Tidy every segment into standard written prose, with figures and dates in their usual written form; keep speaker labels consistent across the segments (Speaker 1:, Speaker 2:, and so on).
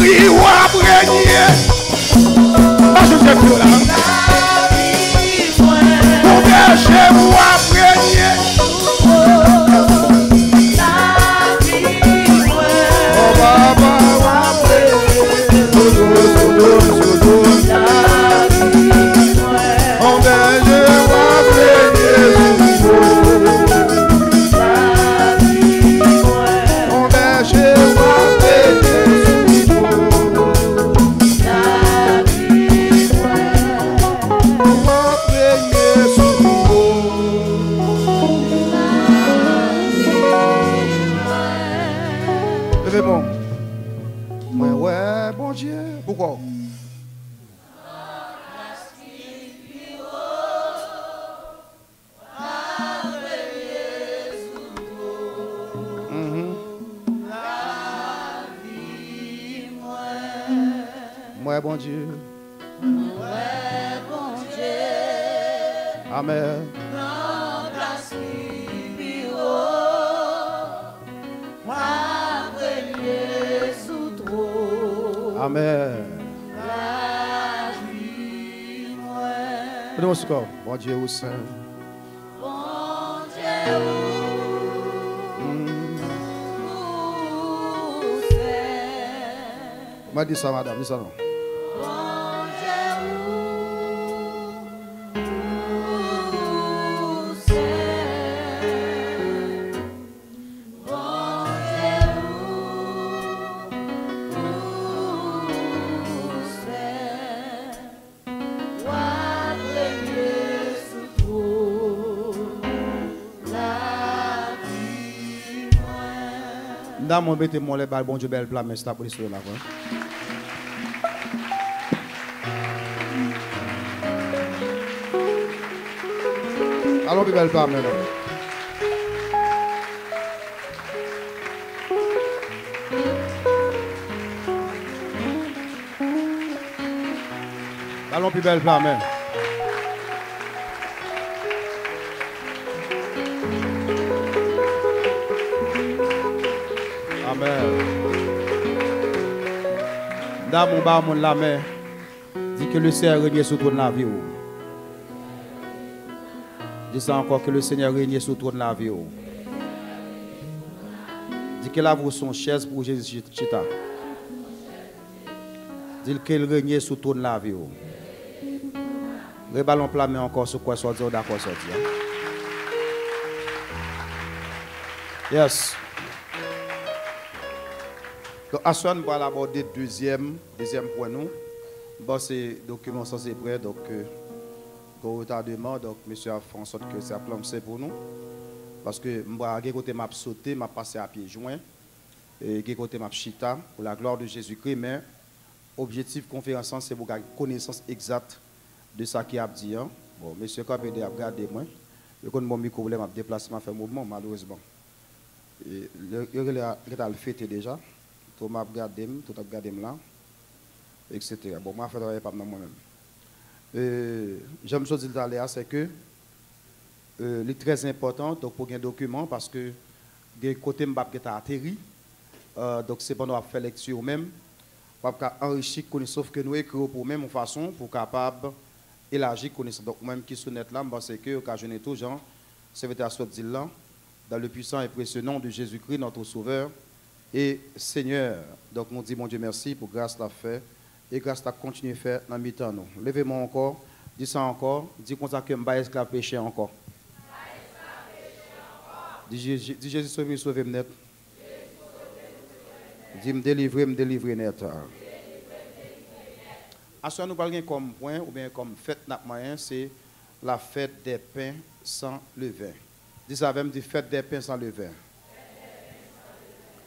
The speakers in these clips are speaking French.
Speaker 1: vie ou après. Pas je sais plus là. Mon berger ou après. Oh Baba, après. Mon berger ou après. Mon berger ou après. Levez-moi. Ouais, bon Dieu. Pourquoi? Moi, bon Dieu. Amen. Amen. Donnez-moi ce corps. Bon Dieu au sein.
Speaker 2: Bon Dieu au sein.
Speaker 1: M'a dit ça, madame. Dis ça non. Dans mon bête, mon les balles, bon Dieu, belle plat, mais c'est la police là. Allons, belle plat, mais allons, plus belle plat, mais. Amen. Dans mon bar, mon la main, dit que le Seigneur règne sur toute la vie. Dis ça encore, que le Seigneur règne sur toute la vie. Dis qu'il a vu son chaise pour Jésus Chita. Dis qu'il règne sur toute la vie. Le ballon plat, mais encore sur quoi sortir, d'accord sortir. Yes. Donc, à ce moment, on va aborder deuxième point. Bon, c'est document, ça c'est prêt. Donc, retardement. Donc, monsieur a fait en sorte que ça plombe pour nous. Parce que, moi, côté m'a sauté, m'a passé à pied joint. Et côté m'a chita pour la gloire de Jésus-Christ. Mais, objectif conférence, c'est pour avoir connaissance exacte de ce qu'il a dit. Hein. Bon, monsieur Kabede a regardé moi. Je connais mon micro, je m'a déplacé, m'a fait mouvement, malheureusement. Et il a le fêté déjà. Tout m'a regardé, tout a regardé là, etc. Bon, moi, je ne fais pas moi-même. J'aime dire tout à l'heure, c'est que c'est très important donc, pour un document parce que des côtés qui ont atterri, donc c'est pendant faire lecture même, pour enrichir la connaissance que nous écrivons pour même façon, pour capable élargir la connaissance. Donc, même qui sont net là, c'est que occasionné tout, Jean, c'est à sortir là, dans le puissant et précieux nom de Jésus-Christ, notre Sauveur. Et Seigneur, donc on dit mon Dieu merci pour grâce la fait et grâce la continuer à faire dans le temps nous. Levez-moi encore, dis ça encore, dis comme ça que je vais esclave péché encore. Dis Jésus sauve net. Dis me délivrer net. À ce nous parlons comme point ou bien comme fête moyen, c'est la fête des pains sans levain. Dis ça même, dis fête des pains sans levain.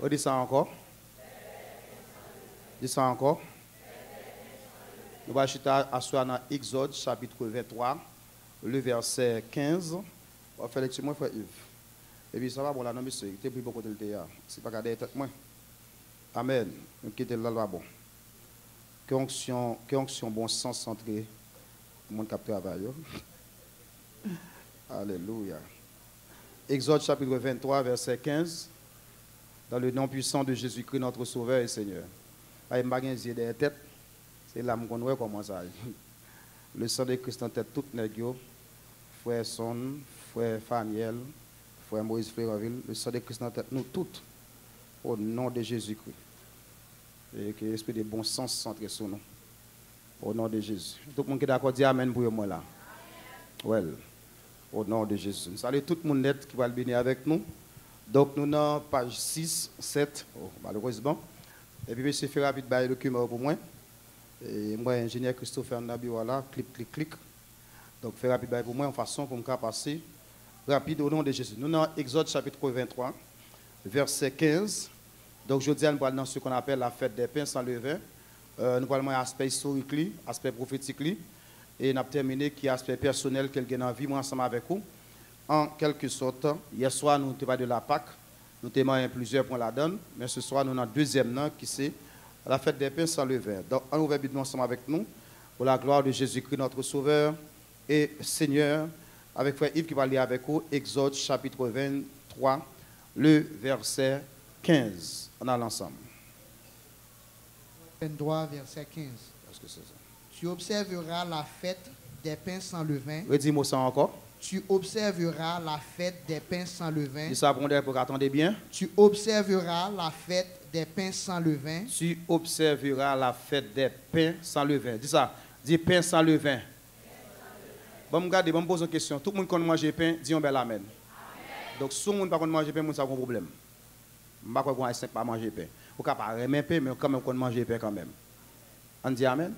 Speaker 1: On dit ça encore. Dis ça encore. Nous allons acheter à soi dans Exode chapitre 23, le verset 15. On va faire lecture moi, frère Yves. Et puis ça va, bon, là, non, monsieur, il plus beaucoup de théâtre. C'est pas garder tête moi. Amen. Nous quittons la loi, bon. Que onction bon sens centré. Le monde qui travaille. Alléluia. Exode chapitre 23, verset 15. Dans le nom puissant de Jésus-Christ, notre Sauveur et Seigneur. Je n'ai pas yeux derrière tête. C'est là que je vois comment ça. Le sang de Christ en tête, tout les gens, frère Son, frère Faniel, frère Moïse Fléroville, le sang de Christ en tête, nous toutes, au nom de Jésus-Christ. Et que l'esprit de bon sens centré sur nous. Au nom de Jésus. Tout le monde qui est d'accord, dit Amen pour moi là. Well, au nom de Jésus. Salut tout le monde net qui va le bénir avec nous. Donc nous avons page 6, 7, malheureusement. Et puis monsieur fait rapide le document pour moi. Et moi, ingénieur Christopher Nabi, voilà, clic. Donc fait rapide pour moi en façon pour me passer rapide au nom de Jésus. Nous avons Exode chapitre 23, verset 15. Donc je dis nous parlons dans ce qu'on appelle la fête des pains sans levain. Nous parlons de l'aspect historique, aspect prophétique, et nous avons terminé qui est l'aspect personnel qu'elle gagne en vie ensemble avec vous. En quelque sorte, hier soir, nous avons parlé de la Pâque, nous avons plusieurs points là-dedans, mais ce soir, nous avons un deuxième nom qui c'est la fête des pains sans levain. Donc, on ouvre Bible ensemble avec nous, pour la gloire de Jésus-Christ, notre Sauveur et Seigneur, avec frère Yves qui va lire avec vous, Exode chapitre 23, le verset 15. On a l'ensemble.
Speaker 3: 23, verset 15.
Speaker 1: Est-ce que c'est ça?
Speaker 3: Tu observeras la fête des pains sans levain.
Speaker 1: Redis-moi ça encore.
Speaker 3: Tu observeras la fête des pains sans levain.
Speaker 1: Dis ça pour attendre bien.
Speaker 3: Tu observeras la fête des pains sans levain.
Speaker 1: Tu observeras la fête des pains sans levain. Dis ça. Dis pain sans levain. Bon, regardez, bon, me pose une question. Tout le monde qui mange pain, dis un bel amen. Donc, si tout le monde ne peut pas manger pain, ça a un problème. Je ne peux pas manger pain. Vous ne pouvez pas aimer pain, mais quand même, on mange pain quand même. On dit amen.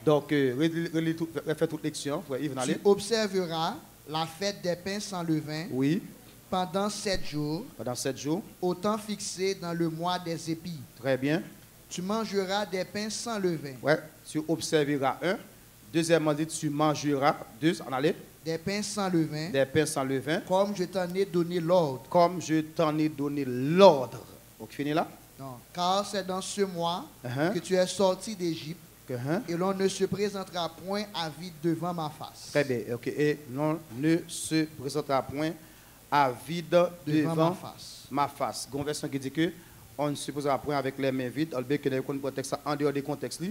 Speaker 1: Donc, refais toute lection.
Speaker 3: Tu observeras la fête des pains sans levain.
Speaker 1: Oui.
Speaker 3: Pendant 7 jours.
Speaker 1: Pendant 7 jours.
Speaker 3: Au temps fixé dans le mois des épis.
Speaker 1: Très bien.
Speaker 3: Tu mangeras des pains sans levain.
Speaker 1: Ouais. Tu observeras un. Deuxièmement, dit tu mangeras. Deux, en allez.
Speaker 3: Des pains sans levain.
Speaker 1: Des pains sans levain.
Speaker 3: Comme je t'en ai donné l'ordre.
Speaker 1: Comme je t'en ai donné l'ordre. Donc, fini là?
Speaker 3: Non. Car c'est dans ce mois que tu es sorti d'Égypte. Et l'on ne se présentera point à vide devant ma face.
Speaker 1: Très bien. Ok. Et l'on ne se présentera point à vide devant ma face. Il y a une version qui dit que on ne se présentera point avec les mains vides. On peut qu'on texte en dehors des contextes.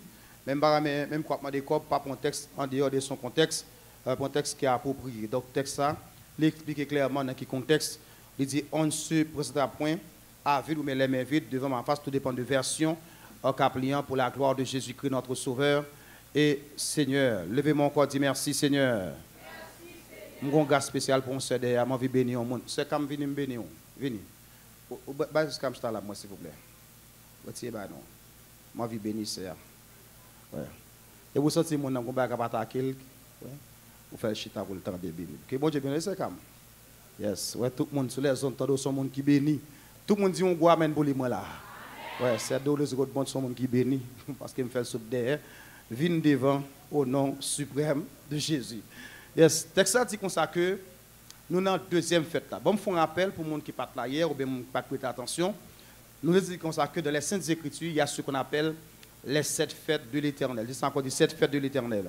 Speaker 1: Même quand on des corps, pas un texte en dehors de son contexte, un contexte qui est approprié. Donc, le texte ça, il explique clairement dans quel contexte. Il dit on ne se présentera point à vide ou les mains vides devant ma face. Tout dépend de version. En capliant pour la gloire de Jésus-Christ, notre Sauveur et Seigneur. Levez mon corps, dis merci Seigneur. Merci Seigneur. Un gars spécial pour un sœur derrière, moi, je vais bénir au monde. C'est comme venir me bénir. Venez. Baisse comme ça là, moi, s'il vous plaît. Retirez, bah non. Moi, je vais bénir, Seigneur. Ouais. Et vous sentez mon nom, vous pouvez attaquer. Vous faites chita pour le temps de bénir. Que bon Dieu bénisse, c'est comme. Yes. Ouais, tout le monde sur les zones, tout le monde qui bénit. Tout le monde dit on doit amène pour les mots là. Ouais, c'est deux les autres sont qui bénit parce qu'il me fait soupe derrière. Viens devant au nom suprême de Jésus. Yes, texte dit comme ça que nous dans la deuxième fête là. Bon, me font un rappel pour les gens qui partent là hier ou bien pas prêter attention. Nous disons comme ça que dans les Saintes Écritures, il y a ce qu'on appelle les 7 fêtes de l'Éternel. Dis encore 7 fêtes de l'Éternel.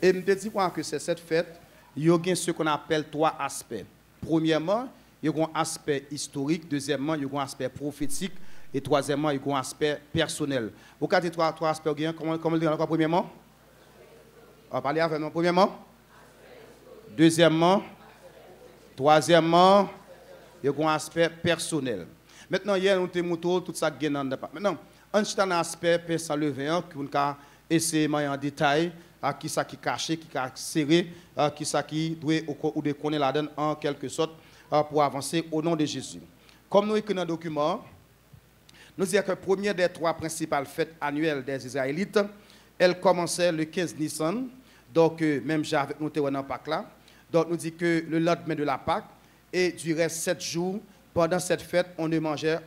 Speaker 1: Et me dit que ces 7 fêtes, il y a ce qu'on appelle 3 aspects. Premièrement, il y a un aspect historique, deuxièmement, il y a un aspect prophétique, et troisièmement, il y a un aspect personnel. Vous avez 3 aspects, comment le dire encore premièrement? On va parler avec nous. Premièrement, deuxièmement, troisièmement, il y a un aspect personnel. Maintenant, hier, nous avons montré tout ça qui est dans le débat. Maintenant, on a un aspect personnel que nous avons essayé en détail, qui ça qui est caché, qui est serré, qui ça qui doit ou de connaître la donne en quelque sorte, pour avancer au nom de Jésus. Comme nous écrivons dans le document, nous disons que la première des 3 principales fêtes annuelles des Israélites, elle commençait le 15 Nissan, donc même j'ai avec nous dans Pâques là. Donc nous disons que le lendemain de la Pâque, et durait 7 jours, pendant cette fête, on ne mangeait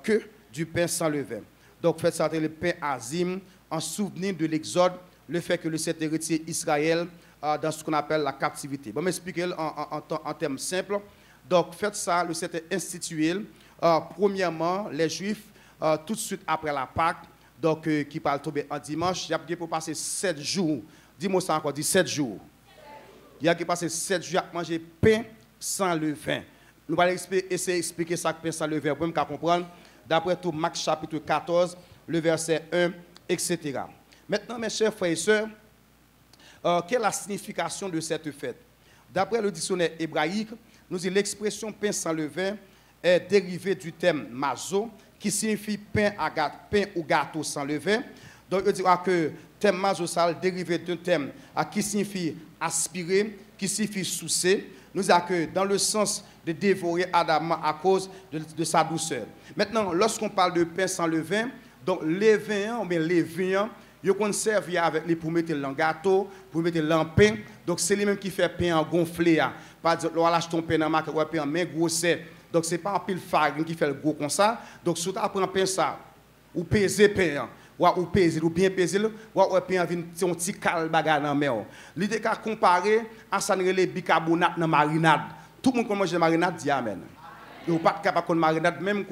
Speaker 1: que du pain sans levain. Donc fête ça le pain azim, en souvenir de l'Exode, le fait que le 7 héritier Israël dans ce qu'on appelle la captivité. Bon, m'expliquer en termes simples. Donc, faites ça, le 7 est institué. Premièrement, les Juifs, tout de suite après la Pâque, donc qui parle tomber en dimanche, il y a pour passer 7 jours. Dis-moi ça encore, dis 7 jours. Il y a qui passer 7 jours à manger pain sans levain. Nous allons essayer d'expliquer ça, pain sans levain, pour me comprendre. D'après tout, Marc chapitre 14, le verset 1, etc. Maintenant, mes chers frères et sœurs, quelle est la signification de cette fête? D'après le dictionnaire hébraïque, nous dit l'expression pain sans levain est dérivée du terme mazo, qui signifie pain ou gâteau sans levain. Donc, il dit que le terme mazo est dérivé d'un terme qui signifie aspirer, qui signifie sousser. Nous disons que dans le sens de dévorer Adam à cause de sa douceur. Maintenant, lorsqu'on parle de pain sans levain, donc levain, ou bien levain, ils ont servi avec les pour mettre dans le gâteau, pour mettre dans le pain. Donc c'est lui-même qui fait pain en gonflé. Par exemple, on achète ton pain dans la marque, on pain en main grossé. Donc c'est pas un pile farine qui fait le gros comme ça. Donc si tu prends pain ça, ou peser pain, ou peser, ou bien peser, ou pain vient un petit cal bagarre dans la main. L'idée qu'à comparer à ça les bicarbonate dans marinade. Tout le monde qui mange la marinade dit amen. Vous n'êtes pas capable de marinade, même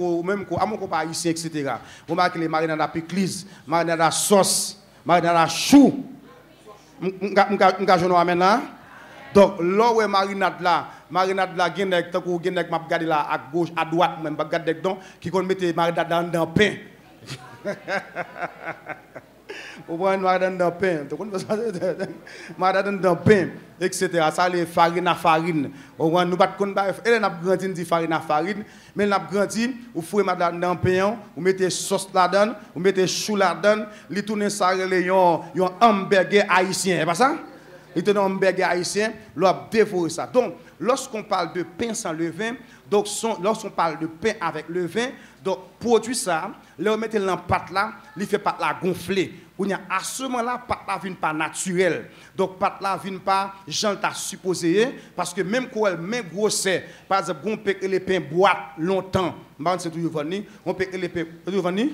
Speaker 1: à mon copain ici, etc. Vous marquez les marinades à pickles, marinade à sauce, marinade à chou. Vous avez amen là? Donc, là où est marinade là, genek, tant que genek m'a regardé là à gauche, à droite, même pas regarder dedans, qui qu'on mette marinade dans le pain. Vous voyez marinade dans le pain, marinade dans le pain, etc. Ça les farine à farine. Nous pas elle n'a grandi dit farine à farine, mais n'a grandi, vous fouez marinade dans le pain, vous mettez sauce là-dedans, vous mettez chou là-dedans, les tournez ça les un hamburger haïtien, c'est pas ça? Il te donne un hamburger haïtien, l'on dévorer ça. Donc, lorsqu'on parle de pain sans levain, donc lorsqu'on parle de pain avec levain, donc produit ça, là on met dans pâte là, il fait pâte là gonfler. À ce moment-là, pâte là vient pas naturel. Donc pâte là vient pas j'en t'a supposé parce que même quand elle met grosse, par exemple, on peut que les pains boîte longtemps. C'est toujours venu, on peut que les pains toujours venu.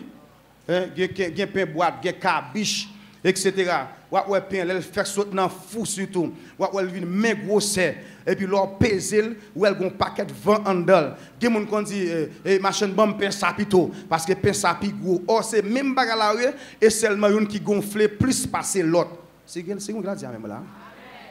Speaker 1: Gen pain boîte, gen cabiche, etc. Ouais pain elle fait sauter dans fou surtout. Ouais vient main grosse et puis leur peser ou elle gon paquet de vent en dedans. Gen moun kon dit machine bon pain sapito parce que pain sapi gros. Or c'est même bagarre là et seulement une qui gonfle plus passer l'autre. C'est on grandit même là.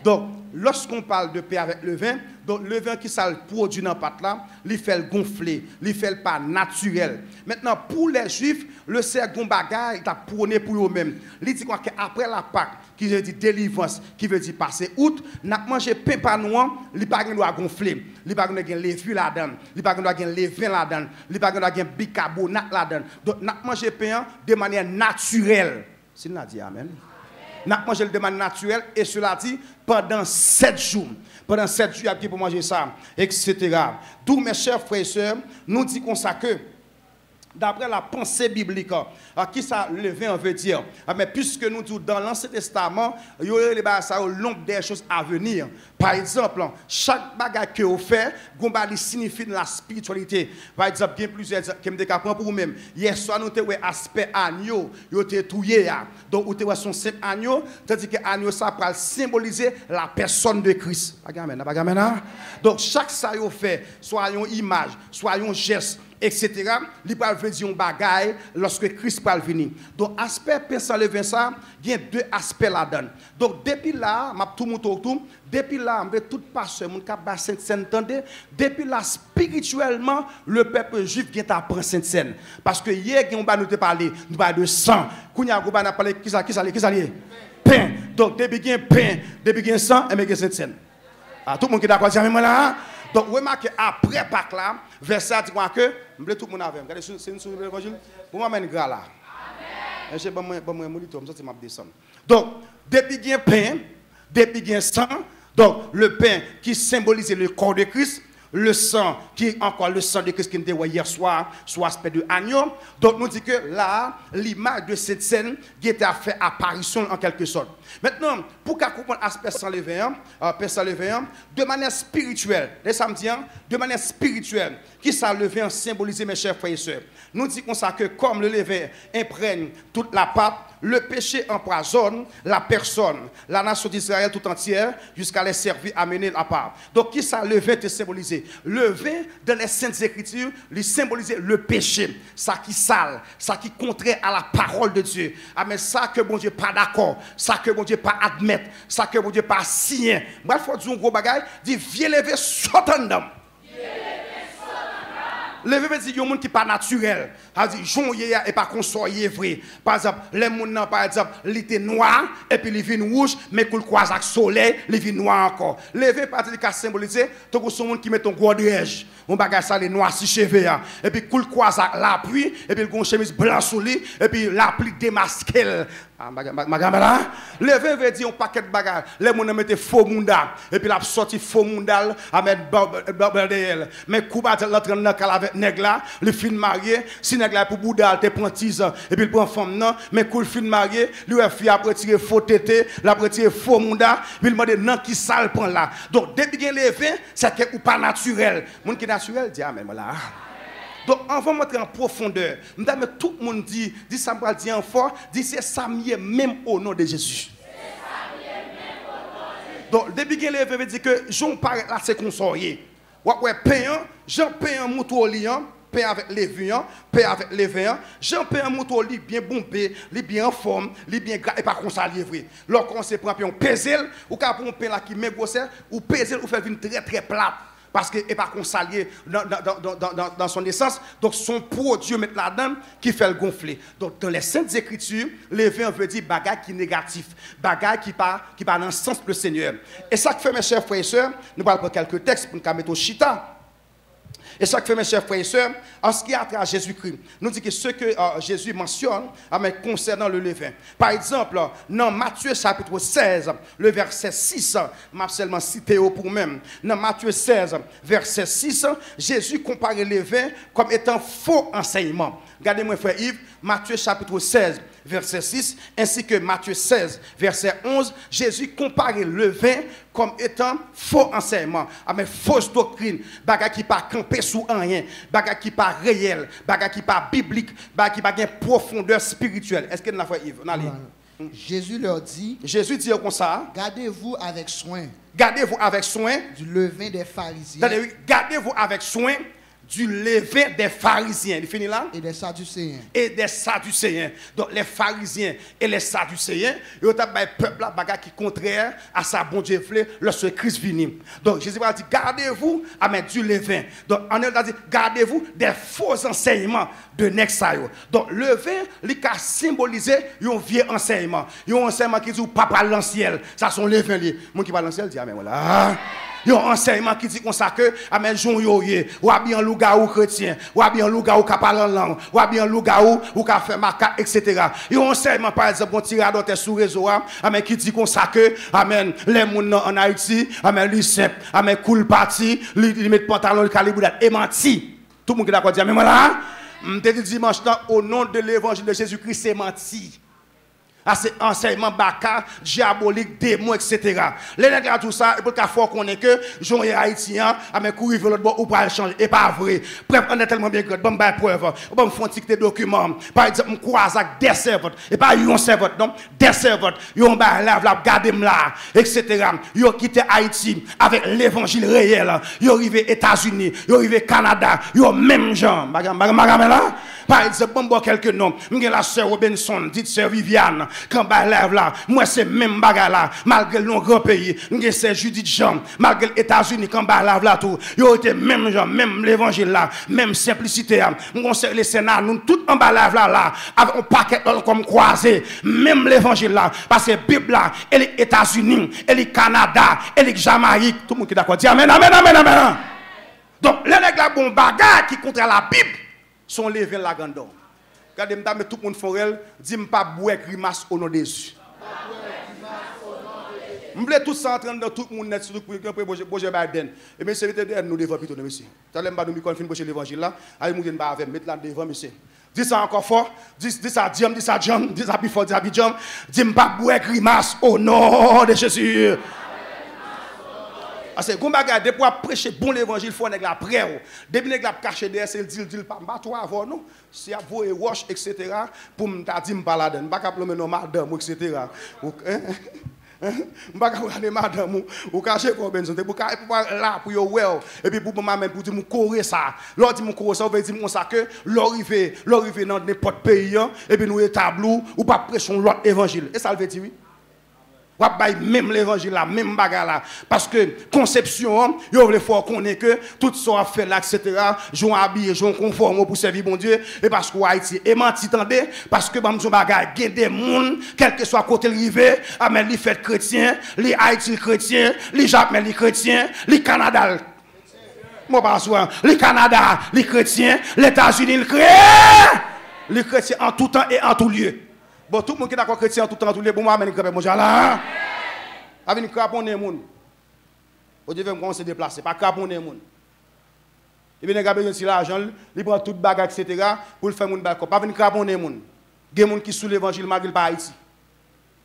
Speaker 1: Donc, lorsqu'on parle de pain avec le vin, donc le vin qui ça produit dans la pâte là, il fait le gonfler, il fait le pas naturel. Maintenant, pour les juifs, le sergon bagaille, il a prôné pour eux-mêmes. Il dit qu'après la Pâque, qui veut dire délivrance, qui veut dire passer août, n'a mangé pain pas noir, il pas doit gonfler, il pas doit lever là-dedans, il pas doit lever là-dedans, il pas doit bicarbonate là-dedans. Donc, n'a mangé pain de manière naturelle. C'est n'a dit amen. Nous avons mangé de manière naturelle et cela dit pendant 7 jours. Pendant 7 jours, il y a pour manger ça, etc. D'où, mes chers frères et sœurs, nous disons ça que, d'après la pensée biblique, qui ça le vin veut dire? Mais puisque nous disons dans l'Ancien Testament, il y a des choses à venir. Par exemple, chaque bagage que vous faites, signifie la spiritualité. Par exemple, il y a plusieurs qui me décapent pour vous-même. Hier soir, nous avons aspect agneau, vous avez touillé. Donc, vous avez son simple agneau, tandis que l'agneau, ça va symboliser la personne de Christ. Donc, chaque ça vous fait, soit une image, soit un geste, etc. Il peut dire un bagaille lorsque Christ peut venir. Donc, aspect pain sans levain, ça, il y a 2 aspects là-dedans. Donc, depuis là, depuis là, tout pasteur, mon cap Sainte-Seine, depuis là, spirituellement, le peuple juif vient à prendre Sainte-Seine. Parce que hier, on va nous parler de sang. Quand on va parler qui ça pain. Donc, depuis qu'il y a pain, depuis qu'il y a sang, et bien Sainte-Seine. Tout le monde qui est d'accord, c'est même là. Donc, remarquez, après Pâques là, verset dit que, je tout le monde avec. Regardez, c'est une souris de l'évangile. Pour moi, je gras là. Amen. Je vais monitor, ça, c'est ma descente. Donc, depuis qu'il y a pain, depuis qu'il y a sang, donc le pain qui symbolise le corps de Christ, le sang qui est encore le sang de Christ qui était hier soir, soit aspect de agneau. Donc, nous dit que là, l'image de cette scène qui était à faire apparition en quelque sorte. Maintenant, pour qu'on comprenne l'aspect sans levain, de manière spirituelle, les samedis, de manière spirituelle, qui ça levain symbolise, mes chers frères et sœurs. Nous disons ça que comme le levain imprègne toute la pâte, le péché empoisonne la personne, la nation d'Israël tout entière, jusqu'à les servir à mener à part. Donc, qui ça levain te symboliser? Le vin dans les Saintes Écritures, lui symboliser le péché, ça qui sale, ça qui contraire à la parole de Dieu. Ah, mais ça que bon Dieu pas d'accord, ça que bon Dieu pas admettre, ça que bon Dieu pas signer. Moi, il faut dire un gros bagage, dit viens lever, saute en dedans. Lever veut dire un monde qui pas naturel. Ça veut dire jonyer et pas consoyer vrai. Par exemple, les gens par exemple, il était noir et puis il vient rouge mais qu'il croise avec soleil, il vient noir encore. Lever partie de symboliser donc son monde qui met ton godrège. On bagage ça les noirs si cheveux et puis qu'il croise avec la pluie et puis il a une chemise blanche sur lui et puis la pluie démasquée. Lever veut dire un paquet de bagages. Les gens mettent faux mundal et puis la sorti faux mundal à mettre bordel. Mais coupa l'entraîne dans avec nèg là, le fin marié, si nèg là pour boudal te prend 10 ans et puis il prend femme non, mais cool fin marié, lui a fait après tirer faux tété, la retirer faux mundal, puis il demande non qui sale prend là. Donc depuis qu'il lever, c'est que ou pas naturel. Monde qui naturel dit amen voilà. Donc, on va montrer en profondeur. Mais tout le monde dit ça me dit en fort, dit c'est ça mieux même au nom de Jésus. Donc, depuis qu'il est veut dire que Jean paraît là, c'est consoyé. Ouais, payant, Jean paye un mouton liant, paye avec les viands, paye avec les vins. Jean paye un mouton li bien bombé, li bien en forme, li bien gras et pas qu'on s'allie vrai. Lorsqu'on se prend un pézel, ou quand on paye là qui met grosseur, ou pézel ou fait une très très plate. Parce que et pas qu'on s'allie dans son essence, donc son produit mettre là-dedans qui fait le gonfler. Donc dans les saintes écritures, les vins veut dire bagage qui est négatif, bagage qui part dans le sens du Seigneur. Et ça que fait mes chers frères et sœurs, nous parlons de quelques textes pour nous mettre au chita. Et ça que fait mes chers frères et sœurs, en ce qui a trait à Jésus-Christ, nous dit que ce que Jésus mentionne concernant le levain. Par exemple, dans Matthieu chapitre 16, le verset 6, je vais seulement citer pour même. Dans Matthieu 16, verset 6, Jésus compare le levain comme étant faux enseignement. Regardez-moi, frère Yves, Matthieu chapitre 16, verset 6, ainsi que Matthieu 16, verset 11, Jésus compare le vin comme étant faux enseignement, mais fausse doctrine, bagage qui pas campé sous rien, bagage qui pas réel, bagage qui pas biblique, bagage qui pas une profondeur spirituelle. Est-ce que nous l'avons, Yves?
Speaker 3: Jésus leur dit,
Speaker 1: Jésus dit comme ça,
Speaker 3: gardez-vous avec soin.
Speaker 1: Gardez-vous avec soin
Speaker 3: du levain des pharisiens.
Speaker 1: Gardez-vous avec soin du levain des pharisiens. Il finit là?
Speaker 3: Et des sadducéens.
Speaker 1: Et des sadducéens. Donc les pharisiens et les sadducéens, ils ont un peuple qui est contraire à sa bon Dieu lorsque Christ vient. Donc Jésus a dit, gardez-vous avec du levain. Donc on a dit, gardez-vous des faux enseignements de Nexayo. Donc le levain, il a symbolisé un vieux enseignement. Un enseignement qui dit, papa l'ancien. Ça sont levain. Moi qui parle l'ancien, dit, amen, voilà. Il y a un enseignement qui dit comme ça que amen jon yoye ou bien loup-garou chrétien ou bien loup-garou qui parle en langue ou bien loup-garou ou qui fait macaque etc. Il y a un enseignement par exemple un tirador sur réseau amen qui dit comme ça que amen les gens en Haïti amen li simple amen cool parti li met pantalon le calibre et menti. Tout le monde qui d'accord dire mais voilà m'te dit dimanche au nom de l'évangile de Jésus-Christ c'est menti. À ces enseignements baka, diaboliques, démons, etc. Les nègres tout ça, et pour qu'il faut qu'on ait que, gens haïtiens, à mes courir vers l'autre bord, ou pas le changer, et pas vrai. Bref, on est tellement bien que, bon, bah, preuve, bon, me font des documents. Par exemple, on croise avec des servantes, et pas yon servante, non, des servantes, yon bah, là, gardez là, etc. Yon quitté Haïti avec l'évangile réel, yon arrivé États-Unis, yon arrivé Canada, yon même gens, là. Par exemple, bon, quelques noms, m'gè la sœur Robinson, dit sœur Viviane, quand bah lève là, moi c'est même bagarre là, malgré nos grands pays, m'gè c'est Judith Jean, malgré les États-Unis, quand bah lève là tout, yo été même gens, même l'évangile là, même simplicité, m'gè les Sénat, nous tout en bas lève là, avec un paquet comme croisé, même l'évangile là, parce que Bible là, et les États-Unis, et les Canada, et les Jamaïque, tout le monde qui est d'accord, dit amen, amen, amen, amen. Donc, les nègres là, bon bagarre qui contre la Bible, sont levés la grandeur. Regardez, mais tout le monde forel, dit pas boire grimace au nom de Jésus. Je voulais tout ça entendre dans tout le monde net sur Boje Biden. Et bien, c'est nous devons plutôt, monsieur. Tu as l'air de nous confier pour l'évangile là. Allez, nous venons avec, mettre là devant, monsieur. Dis ça encore fort. Dis ça, Diam, dis ça, Diam, dis ça, before, dis ça, Diam. Dis pas boire grimace au nom de Jésus. Parce que quand on pour prêcher bon l'évangile, il faut que la prière. Depuis que la caché derrière, c'est le dit pas toi avant non. Si à vous et wash etc. pour me dire pas là dedans, pas capable me nommer madame etc. M'pas regarder madame ou cacher quoi Benson pour là pour yo well et puis pour maman pour dire mon coré ça. L'autre dit mon coré ça veut dire mon ça que l'arriver dans n'importe pays et puis nous établir ou pas prêcher l'autre évangile. Et ça veut dire oui. ou bail même l'évangile là, même bagarre là. Parce que conception, yo veut faut qu'on ait que tout ça fait là, etc. J'ont habillé, j'ont conforme pour servir bon Dieu. Et parce que Haïti est menti, tendez, parce que bamjon bagarre, il y a des monde, quel que soit côté rivé, amen li fait chrétien, li Haïti chrétien, li Japon li chrétien, li Canada. Moi pas souvent, li Canada, li chrétien, les États-Unis les chrétiens en tout temps et en tout lieu. Bon, tout le monde qui est d'accord chrétien en tout temps, en tout lieu, bon, moi, je vais mon là. Avec une craponne, moun. Au Dieu veut me se déplacer, pas craponne, moun. Et bien, il y a l'argent, il prend toute bagarre, etc. pour le faire mon balcon. Pas venir craponne, moun. Il y a des gens qui sous l'évangile, malgré pas Haïti.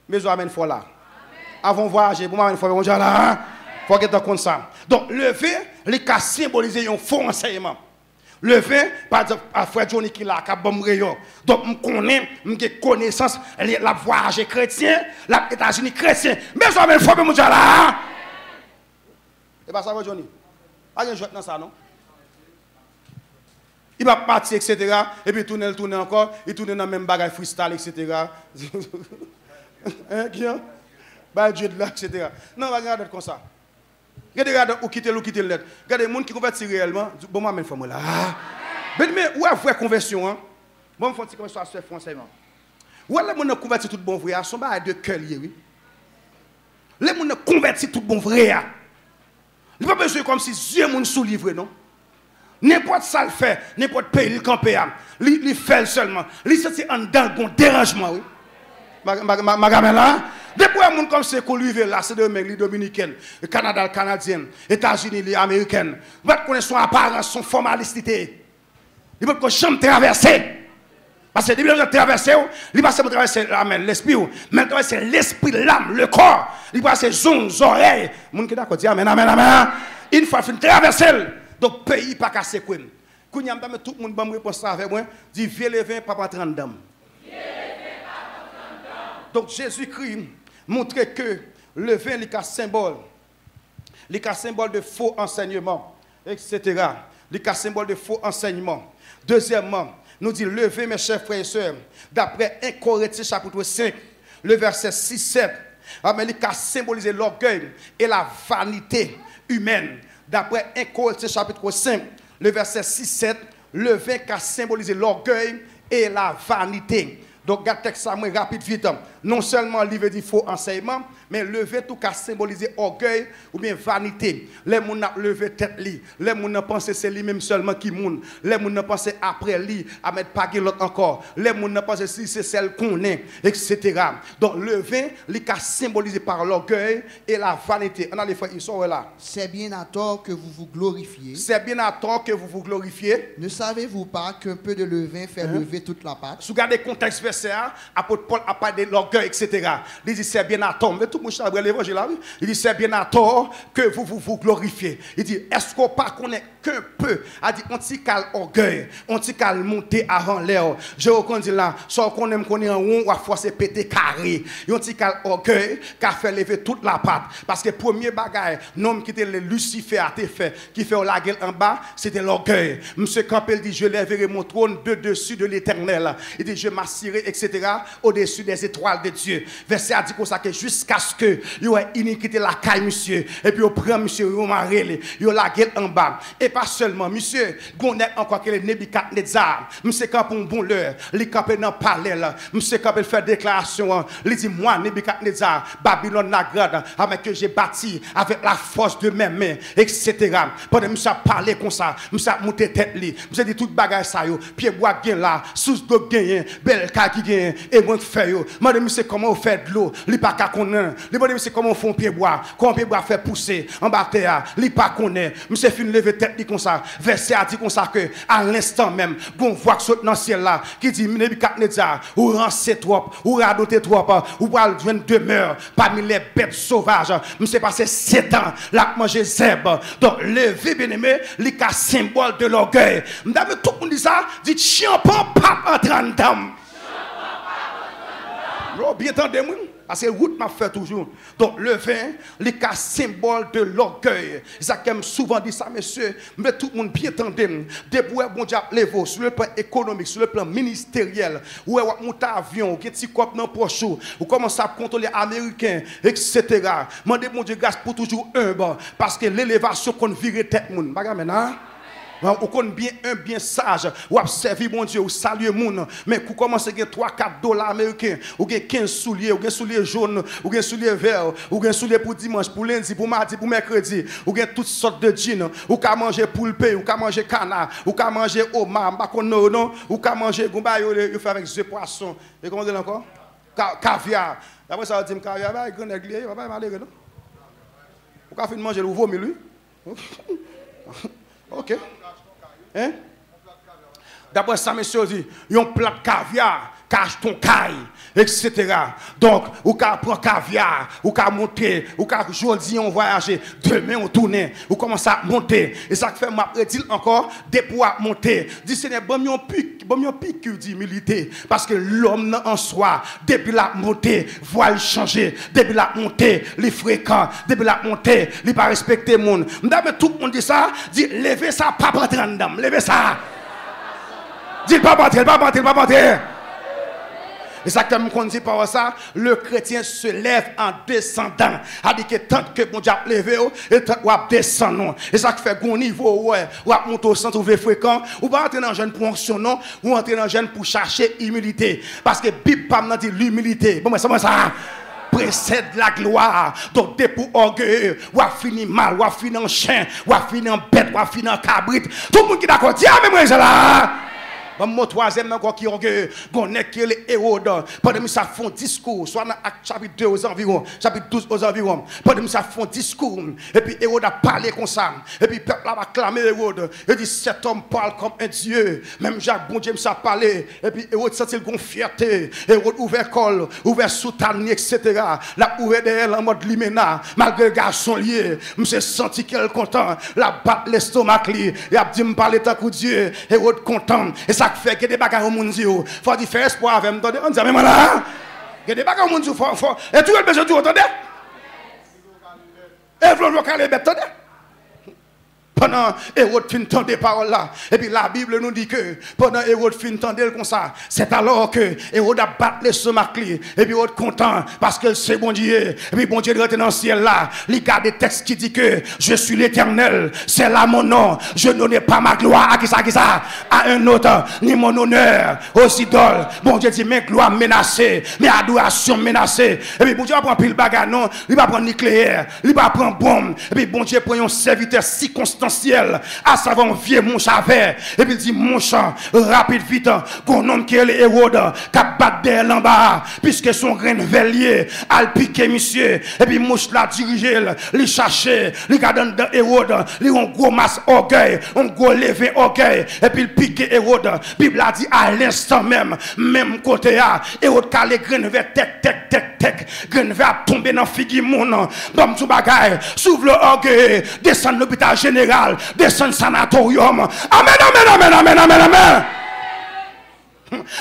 Speaker 1: Mais je amène fort là. Avant de voyager, pour moi, il faut mon là. Il faut que tu compte ça. Donc, le fait, les cas symboliser un faux enseignement. Le vin, par exemple, à frère Johnny qui l'a, qui bon rayon. Donc, je connais, j'ai connaissance, la voyage chrétien, les États-Unis chrétien. Mais je vais faire mon Dieu là. Et pas ça, Johnny. Il y a un jeu dans ça, non? Il va partir, etc. Et puis tourner encore, il tourne dans le même bagage freestyle, etc. Hein, qui est? Bah, Dieu de là, etc. Non, regardez comme ça. Regardez où quitter le net. Regardez les gens qui convertissent réellement. Bon, moi, je vais là. Mais où est la conversion? Hein? Bon, je vais faire ça français. Où est les gens qui convertissent tout bon vrai? Ils sont pas de cœur. Oui. Les gens qui convertissent tout bon vrai. Il n'y a pas besoin comme si Dieu est sous livré, non? N'importe ça le fait, n'importe pays, il campe. Il fait seulement. Il c'est en dedans un dérangement. Oui. Ma gamin là. Depuis un monde comme c'est qu'on lui là, c'est des mecs, les dominicains, le Canada, le Canadien, les États-Unis, les Américains. Vous connaissez son apparence, son formalité. Il veut que chambre traverser. Parce que depuis que traverser, il va se traverser l'esprit, mais traverser l'esprit, l'âme, le corps. Il va se zones, oreilles. Les gens qui d'accord dit amen, amen, amen. Une fois qu'il traverse, donc pays pas cassé quoi. Quand il y a tout le monde qui répond ça avec moi, dit vieux le vin, papa 30 dames. Donc Jésus-Christ montre que le vin est un symbole. Il est un symbole de faux enseignement, etc. Il est un symbole de faux enseignement. Deuxièmement, nous dit le vin, mes chers frères et sœurs, d'après 1 Corinthiens chapitre 5, le verset 6-7, il a symbolisé l'orgueil et la vanité humaine. D'après 1 Corinthiens chapitre 5, le verset 6-7, le vin a symbolisé l'orgueil et la vanité. Donc, regardez texte ça rapide, vite. Non seulement il veut dire faux enseignement, mais lever tout cas symboliser orgueil ou bien vanité. Les gens ont levé tête li. Les gens ont pensé c'est lui-même seulement qui moun. Les gens ont pensé après lui à mettre paguer l'autre encore. Les gens ont pensé si c'est celle qu'on est, etc. Donc, lever, il est symbolisé par l'orgueil et la vanité. On a les frères, ils sont là.
Speaker 3: C'est bien à tort que vous vous glorifiez.
Speaker 1: C'est bien à tort que vous vous glorifiez.
Speaker 3: Ne savez-vous pas qu'un peu de levain fait lever toute la pâte?
Speaker 1: Si vous regardez le contexte verset, apôtre Paul a parlé de l'orgueil, etc. Il dit c'est bien à tort. Mais tout le monde chabre l'évangile là, oui. Il dit c'est bien à tort que vous glorifiez. Il dit est-ce qu'on pas connaît qu'un peu? Il dit on t'y cale orgueil, on t'y cale monter avant l'air. Je reconnais là, soit qu'on aime qu'on est en rond, ou à forcer péter carré. On t'y cale orgueil, qui a fait lever toute la patte. Parce que premier bagage, nom qui était le Lucifer a été fait, qui fait la gueule en bas, c'était l'orgueil. Monsieur Campbell dit je lèverai mon trône de dessus de l'éternel. Il dit je m'assirai, etc. au-dessus des étoiles de Dieu. Verset a dit comme ça que jusqu'à ce que il y ait iniquité la caille, monsieur. Et puis, on prend monsieur, on marre, il la gueule en bas. Et pas seulement, monsieur, on est encore que les Nebuchadnezzar. Monsieur, quand on bon l'heure, les campés dans le palais, monsieur, quand il fait déclaration, il dit, moi, Nebuchadnezzar, Babylone la grande, avec que j'ai bâti avec la force de mes mains, etc. Pendant que monsieur a parlé comme ça, monsieur a monté tête, monsieur dit tout bagage ça, pied bois gain là, sous d'eau gain, belle caille qui gain, et moi fait yo. Madame, monsieur, comment on fait de l'eau, li pas qu'à connaître. Li bon monsieur comment on fait pied bois, comment pied bois fait pousser en bas terre, li pas connaître. Monsieur fin lever tête li comme ça. Verset a dit comme ça que à l'instant même, gon voix saute dans ciel là qui dit Nebuchadnezzar, ou rancé trop, ou radoté trop, ou va joindre demeure parmi les bêtes sauvages. Monsieur passé 7 ans là manger zèbre. Donc lever bien-aimé, li ka symbole de l'orgueil. Madame tout le monde dit ça, dit chien pas pape en 30 ans. Bien entendez-moi. Parce que route m'a fait toujours. Donc le vin, c'est un symbole de l'orgueil. Ça qui souvent dit ça, monsieur. Mais tout le monde bien entendé. Depuis bon diable levé sur le plan économique, sur le plan ministériel, où est monter avion, ou petit cop dans poche, ou commence à contrôler américain, etc. Mandez mon Dieu grâce pour toujours humble, parce que l'élévation qu'on vire tête moun. Baga maintenant. Ou qu'on bien un bien sage, ou observer mon Dieu, ou saluer moun, mais vous commencez à gagner 3-4 dollars américains, ou gagner 15 souliers, ou gagner souliers jaunes, ou gagner souliers verts, ou gagner souliers pour dimanche, pour lundi, pour mardi, pour mercredi, ou gagner toutes sortes de jeans, ou qu'à manger poulpe, ou qu'à manger canard, ou qu'à manger homard, non, ou qu'à manger gomba, il fait avec œufs poisson, et comment dire encore? Caviar. Après ça, on dit caviar, il y a un grand églier, il va pas malheureux, non? Ou qu'à faire manger le vomi, lui? Ok. Hein? D'après ça, monsieur dit, un plat de caviar, cache ton caille, etc. Donc, ou qu'à prendre caviar, ou qu'à monter, ou qu'à aujourd'hui on voyager, demain on tourne, ou commence à monter. Et ça fait m'a dit encore, des poids monter. Dit Seigneur, bon pic d'humilité. Parce que l'homme en soi, depuis la montée, voit le changer. Depuis la montée, les fréquents, depuis la montée, il pas respecter le monde. Mais tout le monde dit ça, dit levez ça, pas rentrer en dedans, levez ça. Dit pas battre, pas battre, pas battre. Et ça, comme on dit par ça, le chrétien se lève en descendant. A dit que tant que mon Dieu a levé, et tant qu'on descend. Et ça fait qu'on niveau, ouais, ou à monter au centre fréquent, ou pas entrer dans jeune pour onction, non, ou entrer dans jeune pour chercher humilité. Parce que Bible parle de l'humilité. Bon, mais c'est ça. Précède la gloire. Donc, dès pour orgueil, ou a fini mal, ou a fini en chien, ou a fini en bête, ou a fini en cabrit. Tout le monde qui est d'accord, dis, ah, mais moi, c'est là. Mon troisième encore qui orgueilleux, qu'on est qui est les Hérode. Pendant que ça font discours, soit dans Acte chapitre 2 aux environs, chapitre 12 aux environs. Pendant que ça font discours, et puis Hérode a parlé comme ça. Et puis le peuple a acclamé Hérode. Il dit cet homme parle comme un Dieu. Même Jacques, bon Dieu, ça a parlé. Et puis Hérode sentit une fierté. Hérode ouvert col, ouvert soutane, etc. La ouvert derrière en mode liména. Malgré le garçon lié, je me suis senti qu'elle est content. La batte l'estomac lié. Et a dit me parler tant que Dieu. Hérode content. Et ça fait que des bagages au monde il faut dire faire espoir avec moi. On dit mais là il y a des bagages au monde fort et tu as besoin de entendre et vous local attendez pendant Hérode fin entendre des paroles là et puis la Bible nous dit que pendant Hérode fin entendre comme ça c'est alors que Hérode a battu le stomac et puis Hérode content parce que c'est bon Dieu et puis bon Dieu rentre dans le ciel là il garde des textes qui dit que je suis l'Éternel c'est là mon nom je ne donne pas ma gloire à qui ça à un autre ni mon honneur aux idoles bon Dieu dit mes gloires menacées mes adorations menacées et puis bon Dieu va prendre pile bagarre non il va prendre nucléaire il va prendre bombe et puis bon Dieu prend un serviteur circonstanciel à savoir un vieux mon chavet et puis il dit mon champ rapide vite qu'on homme qui est Hérode qui a battu en bas puisque son grain vélier a le piqué monsieur et puis mouche l'a dirigé il cherché il garde dans Hérode il a un gros masse orgueil un gros levé orgueil et puis il piqué Hérode Bible a dit à l'instant même côté à Hérode qui a les grains vers tec grain vers tomber dans figue mon bon tout bagaille s'ouvre l'orgueil descend l'hôpital général descend sanatorium amen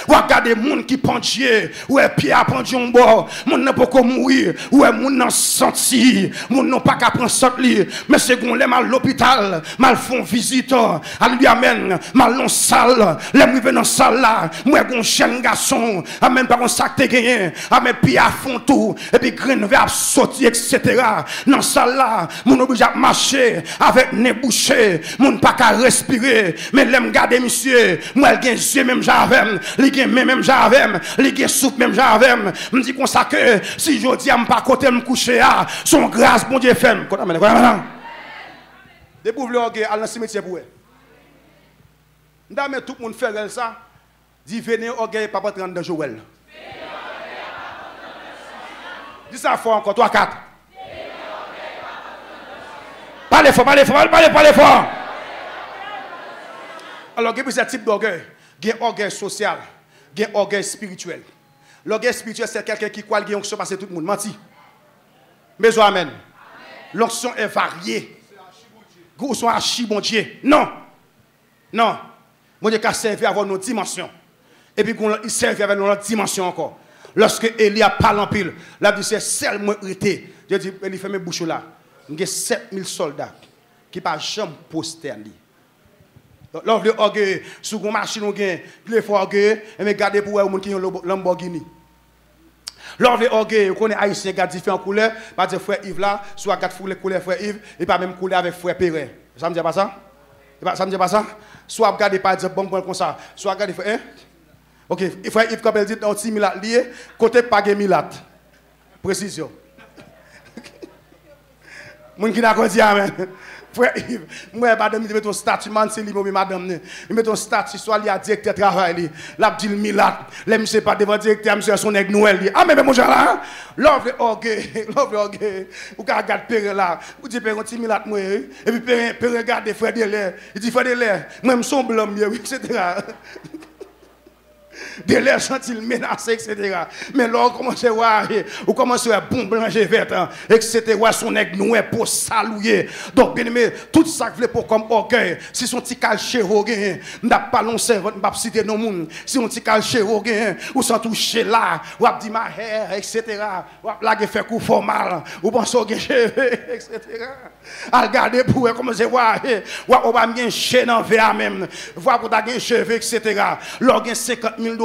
Speaker 1: ou regardez moun qui pendier ou est Pierre pendier en bord moun n'a pas mourir ou est moun nan senti moun non pas qu'à prendre sortir mais c'est gon les mal l'hôpital mal font visite alléluia amen mal non salle les rive dans salle là moi gon jeune garçon amen pas on sac te gagné amen Pierre font tout et puis grain va sortir etc. dans salle là moun obligé à marcher avec nez bouché moun pas qu'à respirer mais l'aime garder monsieur moi gen yeux même j'avais li gen même j'avais li gen soupe même j'avais me dit comme ça que si je dis am pas côté me coucher à son grâce bon Dieu fait quoi maintenant de pour le orgueil à dans cimetière pour ndame tout le monde fait ça dit venez orgueil pas rentrer dans Joël dis ça fort encore 3 4 parlez fort alors il y a plusieurs types d'orgueil. Il y a orgueil social, il y a orgueil spirituel. L'orgueil spirituel, c'est quelqu'un qui croit qu'il y a une onction parce que tout le monde menti. Mais amen. L'onction est variée. Vous sont archi bon Dieu. Non. Mon Dieu, qui servi avec nos dimensions. Et puis, il servi avec notre dimension encore. Lorsque Elia parle en pile, là, dit c'est celle moi été. Je dis, il fait mes bouches là. Il y a 7000 soldats qui ne jamais posterner. L'offre de orgueil, sous une machine, il faut orgueil, et me garder pour les gens qui ont Lamborghini. L'offre de orgueil, vous connaissez Haïtien, il y a différentes couleurs, pas de frère Yves là, soit quatre couleurs frère Yves, et pas même couleur avec frère Perrin. Ça me dit pas ça? Ça me dit pas ça? Soit regarder par exemple bon comme ça, soit regarder frère. Ok, il frère Yves, comme elle dit, dans 6 milat lié, côté pas de milat. Précision. Moun qui n'a pas dit amen. Frère Yves, moi, madame, il met ton statut, man, c'est lui, madame. Il met ton statut, soit il y a directeur de travail, là, il dit le milat. Là, je sais pas devant directeur, monsieur, son aigle Noël. Ah, mais mon cher là, l'offre orgueil, ou quand regarde Père là, ou dit Père, un petit milat, moi, et puis Père regarde frère de l'air. Il dit frère de l'air, moi, je suis blanc, etc. De l'air senti menacé, etc. Mais là, on commence à voir, on commence à bon blanc vert, etc. Son aigle noir pour saluer. Donc, bien aimé, tout ça que pour comme orgueil, si son petit calché roguin, n'a pas long servant, n'a pas cité non monde, si on petit calché roguin, ou sans toucher là, ou a dit ma hair, etc. Ou a la fait coup formal, ou pense au cheveux, etc. À regarder pour commencer à voir, ou on va bien chaîne en verre même, voir pour ta cheveux, etc. L'orgueil 50 000 $,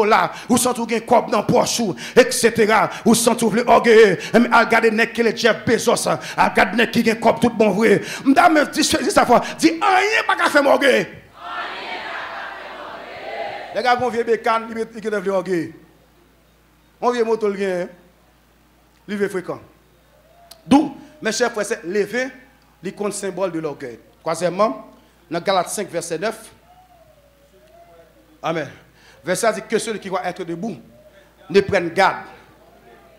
Speaker 1: ou sans tout gain cop dans poche, etc. Ou sans tout le orgueil, à regarder nek qui est Jeff Bezos, à regarder nek qui gain cop tout bon vrai. M'dame dit ça fois, dit rien pas qu'à faire mon orgueil. Les gars, on vient bécan, il qui le orgueil. On vient moto le gain, il veut fréquent. D'où, mes chers frères, c'est lever, les comptes symbole de l'orgueil. Troisièmement, dans Galates 5, verset 9. Amen. Verset dit que celui qui va être debout ne prenne garde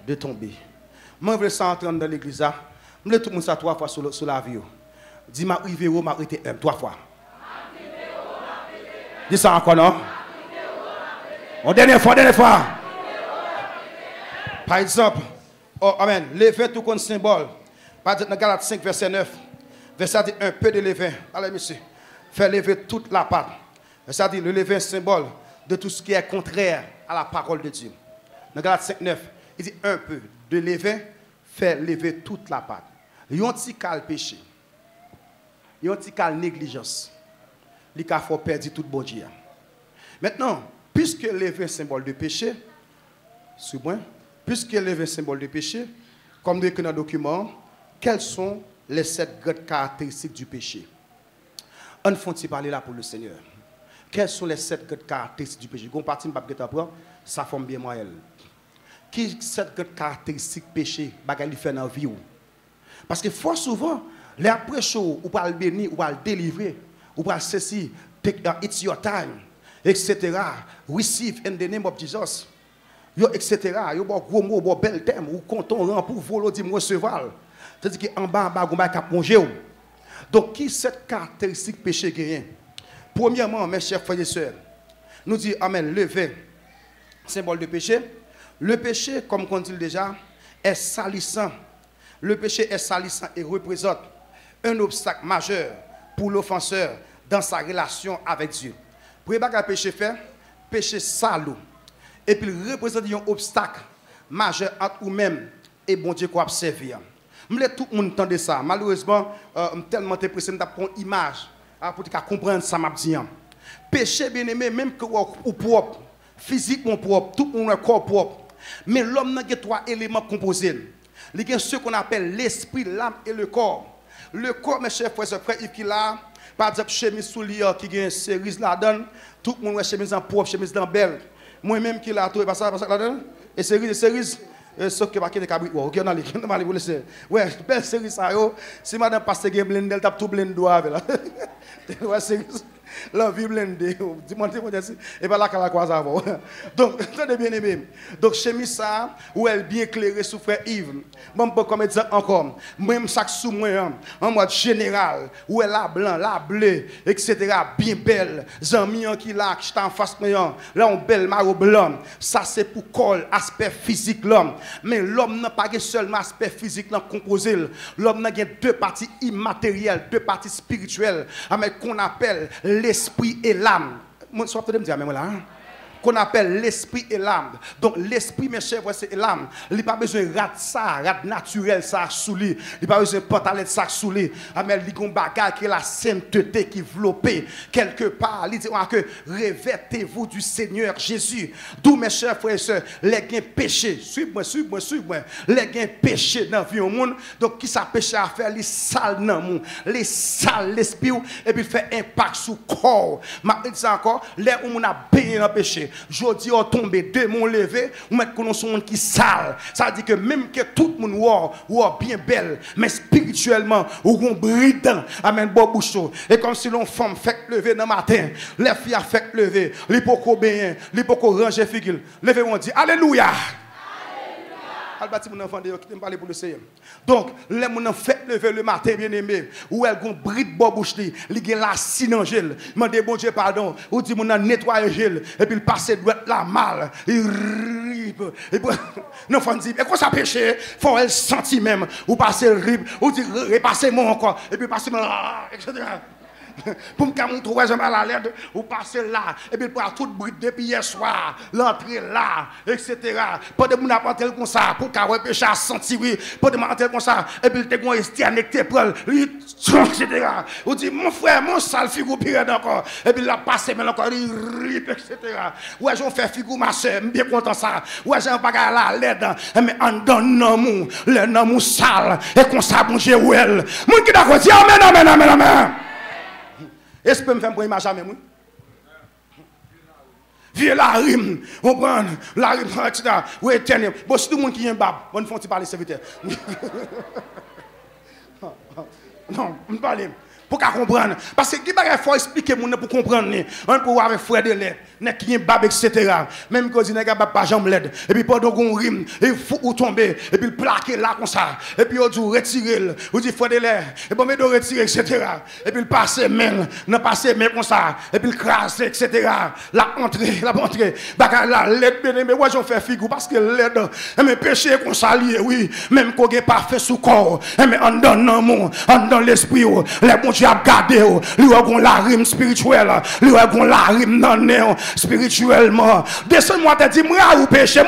Speaker 1: de tomber. Moi, je veux ça entrer dans l'église. Je veux tout le monde ça 3 fois sur la vie. Dis ma rivéro, ma été 3 fois. Dis ça encore, non? En dernière fois. Par exemple, oh, amen, levain tout comme symbole. Par exemple, dans Galates 5, verset 9. Verset dit un peu de levain. Allez, monsieur. Faire lever toute la pâte. Verset dit le levain symbole de tout ce qui est contraire à la parole de Dieu. Dans Galates 5, 9, il dit un peu de levain, faire lever toute la pâte. Il y a un petit cal péché. Il y a un petit cal négligence. Il y a faut perdre tout bon Dieu. Maintenant, puisque levain symbole de péché, c'est bon, puisque levain symbole de péché, comme nous écrit dans le document, quelles sont les 7 grandes caractéristiques du péché? On faut-il parler là pour le Seigneur? Quelles sont les 7 grandes caractéristiques du péché? Gon parti m'pa geta prend, ça forme bien moi elle. Qui 7 grandes caractéristiques péché bagay li fait dans vie ou? Parce que fort souvent, les après chaud ou pas le bénir ou pas le délivrer ou pas ceci, it's your time, etc. Receive in the name of Jesus. Yo etc. Yo bon gros mot, bon bel thème ou content rend pour volo di recevoir. C'est-à-dire qu'en bas on va cap manger. Donc qui 7 caractéristiques péché gagnent? Premièrement, mes chers frères et sœurs, nous dit amen, levain, symbole de péché. Le péché, comme on dit déjà, est salissant. Le péché est salissant et représente un obstacle majeur pour l'offenseur dans sa relation avec Dieu. Pour le péché fait, péché salou. Et puis il représente un obstacle majeur entre vous-même et bon Dieu qu'on observe. Tout le monde entend ça. Malheureusement, tellement pressé pour une image pour comprendre ça m'a dit. Péché bien aimé, même que ou propre, physiquement propre, tout le monde est corps propre. Mais l'homme n'a que 3 éléments composés. Il y a ce qu'on appelle l'esprit, l'âme et le corps. Le corps, mes chers frères, Yves qui là, par exemple, chemise soulier qui a une cerise là-dedans, tout le monde a chemise en propre, chemise en belle. Moi-même qui là, tout est pas ça là-dedans. Et cerise. Sauf que pas qu'il y a des cabris. Ok, on a les vous laisser. Ouais, belle cerise ça yo. Si madame passe game blend, elle tape tout blend doigt avec là. Ouais, cerise. L'envie blendée. Dis-moi et pas là qu'à la croise avant. Donc, attendez bien aimé. Donc, chemise ça, où elle bien éclairée sous frère Yves. Bon, comme exemple encore. Même sac sous moi, en mode général, où elle a blanc, la bleu, etc. Bien belle. Zami qui là, qui en face là, on belle maro blanc. Ça, c'est pour col, aspect physique l'homme. Mais l'homme n'a pas seulement aspect physique composé. L'homme n'a 2 parties immatérielles, 2 parties spirituelles, qu'on appelle l'esprit et l'âme. Soit peut-être me dire même là. qu'on appelle l'esprit et l'âme. Donc l'esprit, mes chers, c'est l'âme. Il n'a pas besoin de rat ça, rat naturel ça sous lui. Il n'a pas besoin de pantalon ça sous lui. Mais il y a un bagage qui est la sainteté qui est développée quelque part. Il dit que revêtez-vous du Seigneur Jésus. D'où mes chers frères et sœurs, les gains péché. Suivez-moi, suivez-moi, suivez-moi. Les gains péché dans la vie au monde. Donc qui ça péché à faire? Les sales dans le monde. Les sales l'esprit. Et puis fait impact sur le corps. Je dis encore, les où on a payé dans le péché. Jodi on tombé, démon levé, ou mettre qu'on son monde qui sale. Ça veut dire que même que tout le monde ou bien belle, mais spirituellement, ou on bridant, amen, bon bouchon. Et comme si l'on femme fait lever dans le matin, les filles a fait lever, les poko bien, les poko ranger figure. Lever on dit alléluia. Mon enfant qui parler pour le Seigneur. Donc, les gens fait lever le matin, bien aimé, où elles ont bride bouche li, li la sinangel. Mandez bon Dieu pardon, ou dit mon nettoyer gel et puis il passe droite la mal. Il rip. L'enfant dit et quoi ça péché, faut elle sentir même ou passer rip ou dit repasser mon encore et puis passer etc. Pour me trouver mal à l'aide, ou passer là, et puis pour tout bruit depuis hier soir, l'entrée là, etc. Pas de mon apporter comme ça, pour qu'à repêcher à sentir, pas de m'apporter comme ça, et puis te gon estianek prendre, etc. Ou dit mon frère, mon sale figure pire encore, et puis la passer mais encore, etc. Ouais, j'en fais figure ma soeur, bien content ça. Ouais, j'en bagarre là, l'aide, mais en donne non le nom sale, et comme ça, bon Dieu, well. Mon qui d'accord, dit amen, amen, amen, amen. Est-ce que je me fais une image à moi? Viens la rime, on prend la rime, etc. Oui, éternel. Bon, si tout le monde qui est un bab, on ne fait pas parler serviteur. Non, on ne parle pas. Pour comprendre. Parce que qui il faut expliquer pour comprendre. On peut avoir frère de l'aide, qui est bab, etc. Même quand il n'y a pas jambe l'aide. Et puis pendant qu'on rime, il faut tomber. Et puis plaquer là comme ça. Et puis on dit retirer. On dit frère de l'aide. Et puis on dit retirer, etc. Et puis passer main. Non passer main comme ça. Et puis craser, etc. La entrée. Bagarre là, l'aide bien aimé. Ouais, j'en fais figure parce que l'aide. Mais péché comme ça lié, oui. Même qu'on n'est pas fait sous corps. Mais en dans l'esprit. Les bons Dieu a gardé, lui a la rime spirituelle, lui a la rime non spirituellement. Descends-moi te dit, moi ou péché,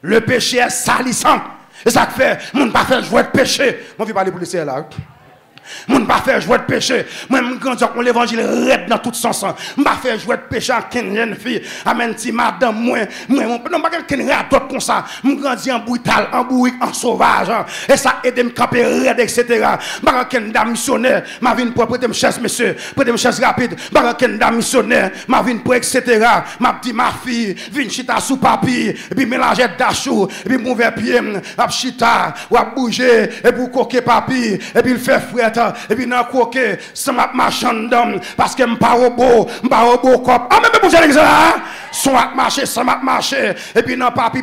Speaker 1: Le péché est salissant. Et ça fait, mon pas faire jouer de péché. Moi, je vais parler pour le ciel là. Moun pas faire jouer de péché. Moi, je grandis avec l'évangile raide dans tout sens. Je pas faire jouer de péché en qu'une jeune fille. Amen, si madame, moi, non, pas qu'une raide d'autres comme ça. Je grandis en brutal, en bourrique, en sauvage. Et ça aide à me camper raide, etc. Pas qu'une dame missionnaire, ma vie pour prêter me chaise, monsieur, prêter me chaise rapide. Pas qu'une dame missionnaire, ma vie pour, etc. Ma dit ma fille, vine chita sous papier, et puis mélanger d'achou, et puis mon verre pied, à chita, ou à bouger, et pour coquer papier, et puis il fait frette. Et puis dans coquet ça m'a marché d'homme parce que m'pas robot cop ah mais bouger l'exemple son a marché ça m'a marché et puis dans papi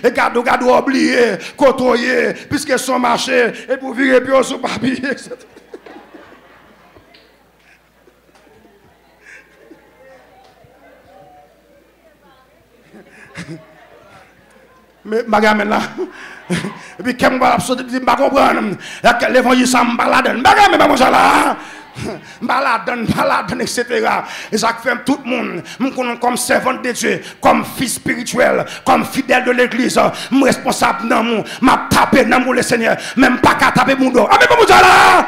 Speaker 1: et gado oublié côtoyer puisque son marché et pour virer puis sur papi etc. Mais bagarre là et puis quand on va absolument pas comprendre l'évangile ça me balade bagarre mais pas comme ça là balade etc. Et ça fait tout le monde comme servant de Dieu comme fils spirituel comme fidèle de l'église responsable dans mon m'a tapé dans mon le Seigneur même pas qu'à taper mon dos ah mais pas comme ça là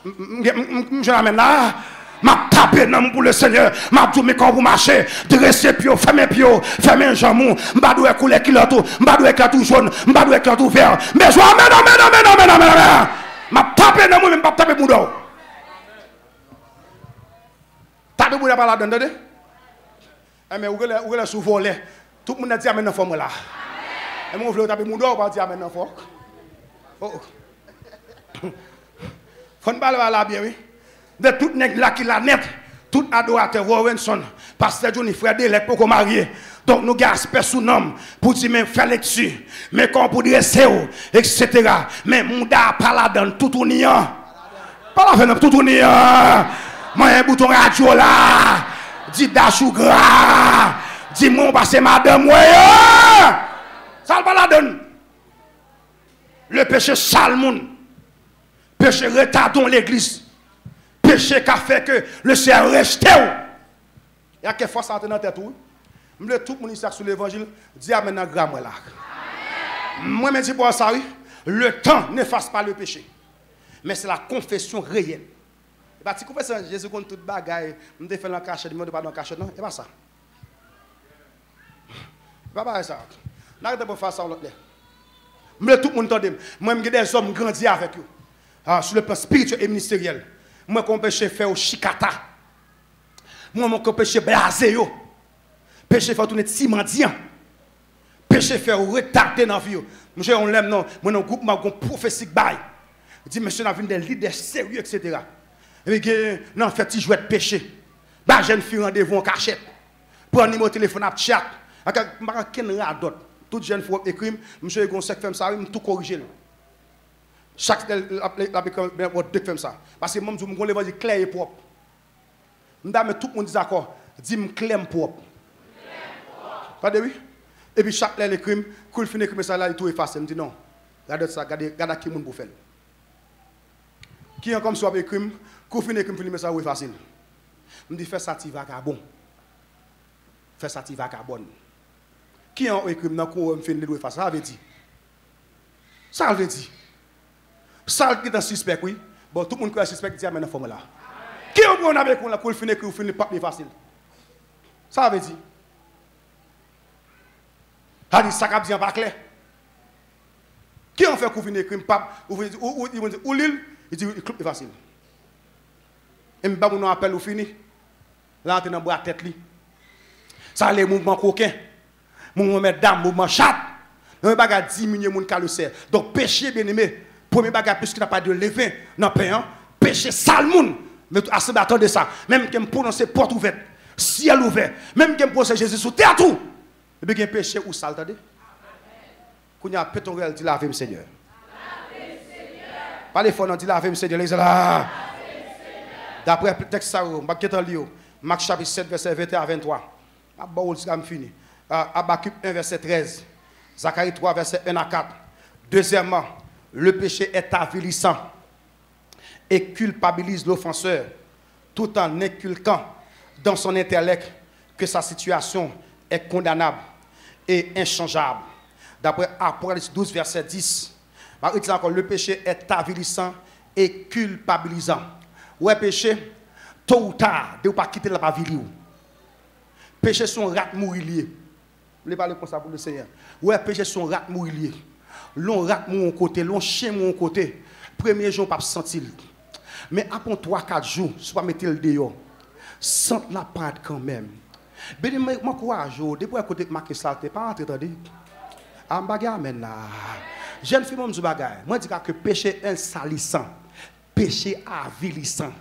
Speaker 1: je l'amène là m'a tapé dans pour le Seigneur m'a dit mais quand vous marchez dresser pio fermer jambon m'a doit couler kiloto m'a doit éclat tout jaune m'a doit éclat tout vert mais je amen m'a tapé dans moi même pas taper mon dos taper mon pas là dedans de mais où est sous volé tout le monde a dit amen dans forme là et moi je taper mon dos pas dire amen dans forme oh faut parler là bien oui de tout nègre là qui la net, tout adorateur Warrenson, pasteur Johnny frère de l'être pour marier. Donc nous gaspons sous nom pour dire mais faire là-dessus, mais quand pour dresser etc. Mais mon da pas là dans tout union. Pas là dans tout union. Moi un bouton radio là. Dit dachou gras. Dis moi passer madame ouais. Ça pas là donne. Le péché sale monde. Péché retardons l'église. péché qui a fait que le ciel resté. Il y a quelques fois ça entre dans tête. Je tout le monde ici sur l'évangile dit amen dans grand là. Moi je dis pour ça oui, le temps n'efface pas le péché. Mais c'est la confession réelle. Et bah si confession Jésus compte toute bagaille, me fait dans cachette, me pas dans cachette non, et pas ça. Pas ça. N'arrêtez pas faire ça l'autre. Mais tout le monde entend. Moi je des hommes grandis avec eux. Sur le plan spirituel et ministériel. Moi qu'on péché faire au chikata. Moi qu'on péché blaser yo. Péché faire tourner timandian. Péché faire retarder dans vie. Monsieur on l'aime non, moi dans groupe m'a gon prophétique bail. Dit monsieur n'a vinn des leaders sérieux etc. Et puis non fait petit jouet de péché. Ba jeune fille rendez-vous en cachette. Prendre numéro téléphone à chat. M'a ken radot. Toute jeune fille écrit monsieur gon sec femme ça tout corriger. Chaque la deux femme ça parce que moi je gon l'évangile clair et propre. M'da tout le monde d'accord. Dit me clair propre. Pas de oui. Et puis chaque les crimes, quand il finit comme ça là, il tout efface. Il me dit non. Regardez ça, regardez qui monde pour faire. Qui est comme ça avec crime, quand il finit comme il ça facile. Il me dit fais ça tu vas bon. Fais ça tu vas bon. Qui est en crime dans quoi il finit de effacer ça veut dire. Ça veut dire. Ça qui est un suspect oui. Bon tout le monde qui est suspect dit maintenant forme là. Qui est bon avec on là quand il finit pas facile. Ça veut dire. Ça dit ça cap pas clair. Qui en fait couvrir crime pas ou l'île il dit club est facile. Et me ba mon appel ou fini. Là entre dans bras tête li. Ça les mouvement coquin. Mouvement dame, mouvement chat. On baga diminuer mon ka le ser. Donc péché bien-aimé, premier baga puisque n'a pas de levain dans pain, péché sale moun. Mais à ce attendre de ça, même que me prononcer porte ouverte, ciel ouvert, même que me prononcer Jésus sous terre tout. Et bien, péché ou sale, attendez? Quand il y a péton dit lavez-moi Seigneur. Parlez fort, dit lavez-moi Seigneur. D'après le texte, je vais lire Marc chapitre 7, verset 21 à 23. Je vais finir. Habakkuk 1, verset 13. Zacharie 3, verset 1 à 4. Deuxièmement, le péché est avilissant et culpabilise l'offenseur tout en inculquant dans son intellect que sa situation est condamnable et inchangeable. D'après Apocalypse 12, verset 10, il dit encore, le péché est avilissant et culpabilisant. Ouais, péché, tôt ou tard, de ne pas quitter la vie. Péché son rat mourillier. Je vais parler comme ça pour le Seigneur. Ouais, péché son rat mourillier. L'on rat mon côté, l'on chien mon côté. Premier jour, pas sentir. Mais après 3-4 jours, soit mettre le dehors. Sente la pâte quand même. Ben moi courage, depuis côté marqué ça, t'es pas entré tandis. En bagarre maintenant. Jeune fille moi bagaille. Moi dis que péché insalissant, péché avilissant.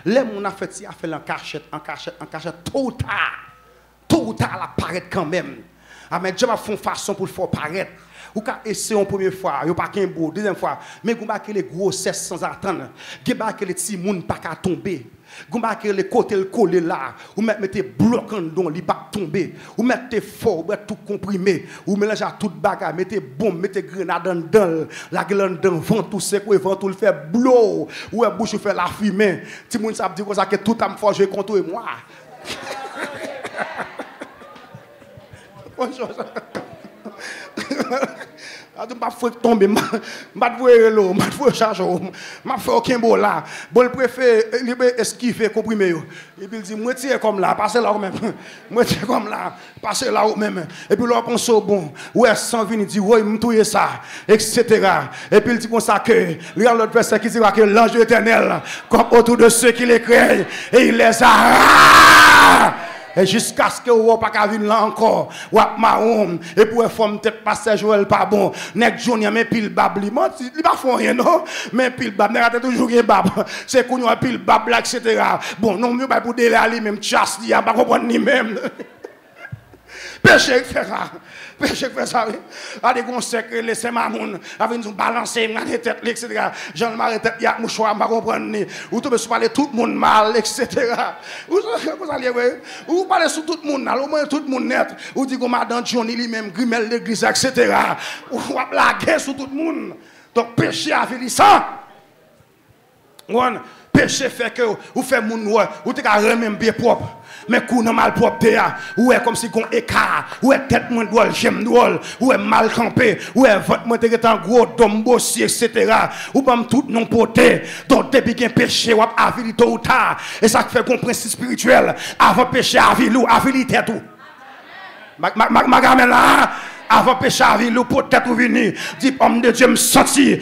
Speaker 1: Les mon a fait ça fait en cachette, tôt ou tard la paraître quand même. Ah mais Dieu va faire façon pour le faire paraître. Ou ka essayer une première fois, yo pas qu'un beau, deuxième fois, mais gomba que les grossesses sans attendre, gomba que les petits moun pas ka tomber. Gomba que les côtés le coller là, ou mettez bloc en don, li pas tomber, ou mettez fort, ou tout comprimé, ou mélanger tout bagarre, mettez bombe, mettez grenade dedans, la gueule dedans, vent tout sec, ou vent tout le fait blow, ou bouche fait la fumée. Ti moun ça dit comme ça que tout a me forger contre moi. Bonjour. Je ne vais pas tomber, je ne vais pas charger, je ne vais pas aucun bol là. Bon, préfère esquiver, comprimer. Et puis il dit, moi tiens comme là, passez là ou même. Moi tiens comme là, passez là ou même. Et puis là, on pense au bon. Ouais, sans venir, il dit, ouais, il me ça, etc. Et puis il dit comme ça que, regarde l'autre verset qui dit que l'ange éternel, comme autour de ceux qui les créent, et il les a. Et jusqu'à ce que vous n'ayez pas venir là encore, ou à marron, et pour forme tête passer Joël pas bon, nek Johnny mais pile bab li, il pas font rien non, mais pile bab, nek toujours un bab, c'est qu'on a pile bab là etc. Bon non mieux pas pour déler ali même chasse li, pas comprendre ni même. Péché fait ça. Péché fait ça. A des conseils que laisser mamoun, avec nous balancer dans les têtes etc. Jean Marie tête y a mouchoir pas comprendre ni. Ou tout se parler tout le monde mal etc. Vous allez ou parler sur tout le monde, au moins tout le monde net. Ou dit que madame Johnny lui-même grimel l'église etc. Ou la guerre sur tout le monde. Donc péché avilissant. Péché fait que vous faites mon noir, vous avez même bien propre. Mais quand vous mal propre, vous êtes comme si vous avez un écart, vous êtes tête moins drôle, j'aime drôle, vous êtes mal campé, vous êtes votre montée en gros, dombossi, etc. Vous pas tout non porté. Donc, depuis qu'il y a un péché, vous avez tôt ou tard. Et ça fait qu'on principe spirituel. Avant péché, avilité tout. Ma gamelle là. Avant péché à vie, peut-être venir, dit homme de Dieu, me senti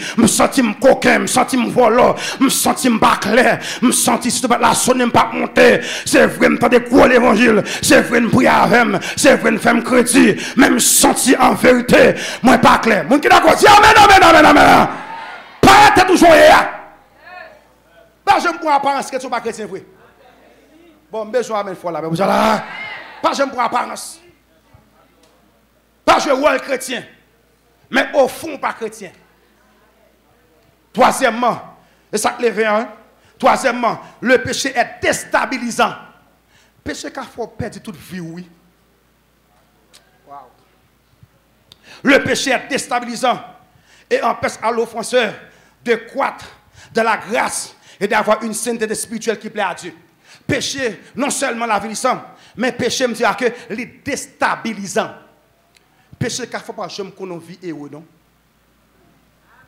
Speaker 1: coquin, me senti volant, me senti bâclé, me senti si la sonne pas monter. C'est vrai, me tente quoi l'évangile, c'est vrai, me prier avec, c'est vrai, me faire crédit, même senti en vérité, moi pas clair. Mon qui d'accord, dis amen, amen, amen, amen. Pas tête toujours hier. Pas j'aime pour apparence que tu pas chrétien vrai. Bon, besoin amen fois là, vous allez. Pas j'aime pour apparence. Pas je rôle chrétien, mais au fond pas chrétien. Troisièmement, et ça levé hein? Troisièmement, le péché est déstabilisant. Péché qu'il faut perdre toute vie, oui. Wow. Le péché est déstabilisant et empêche à l'offenseur de croître de la grâce et d'avoir une sainteté spirituelle qui plaît à Dieu. Péché, non seulement l'avilissant, mais péché me dit que les déstabilisant. Péché qu'il ne faut pas jamais qu'on vie et non.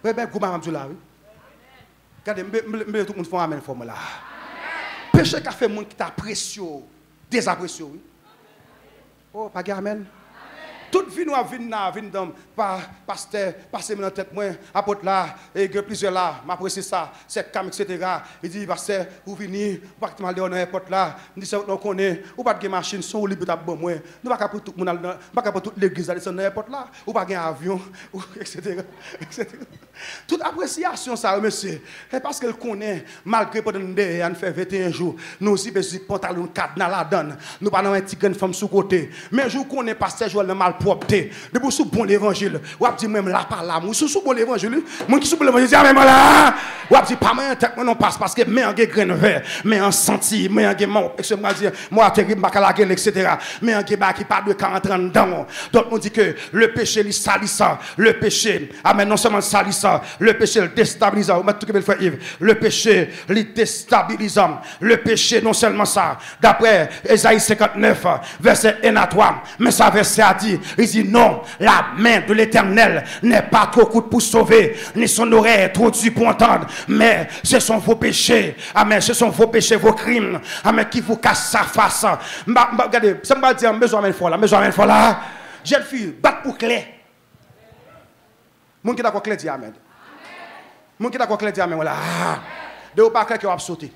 Speaker 1: Oui, bien, vous m'avez dit là, oui. Regardez, tout le monde fait amen pour moi là. Péché qu'il fait monde qui t'apprécie, désapprécie, oui. Oh, pas amen. Toute vie nous a vu dans pasteur, passer dans tête moi, apôtre là, et plusieurs là, m'apprécie ça, c'est cam, etc. Il dit, pasteur, vous venez, vous pas mal dans n'importe là, nous disons, on connaît, ou pas de machine, son libre à bon moi, nous pas pour tout le monde, pas pour toute l'église, dans n'importe là, ou pas de avion, etc. Toute appréciation, ça, monsieur, c'est parce qu'elle connaît, malgré pendant nous fait 21 jours, nous aussi, besoin de pantalon, cadenas la donne, nous pas dans un petit grain de femme sous côté, mais je connais pasteur Joël mal propre de vous sous bon l'évangile ou a dit même là par là moi sous bon l'évangile moi qui sous bon l'évangile dit même là ou a dit pas moi tête non passe parce que mais en grain vert mais en senti mais en gain excuse-moi dire moi terrible pas la gueule etc. mais en gain qui pas de 40 ans dedans donc on dit que le péché li salissant le péché amen non seulement salissant le péché le déstabilisant tout que faire Yves le péché li déstabilisant le péché non seulement ça d'après Ésaïe 59 verset 1 à 3 mais ça verset a dit il dit non, la main de l'Éternel n'est pas trop courte pour sauver, ni son oreille trop dure pour entendre, mais ce sont vos péchés, amen, ce sont vos péchés, vos crimes, amen, qui vous cassent sa face. Regardez, ça me va dire, besoin de là, jeune fille, batte pour clé. Mon qui d'accord clé dit amen. Mon qui d'accord clé dit amen, voilà. De ou pas clé qui va sauter.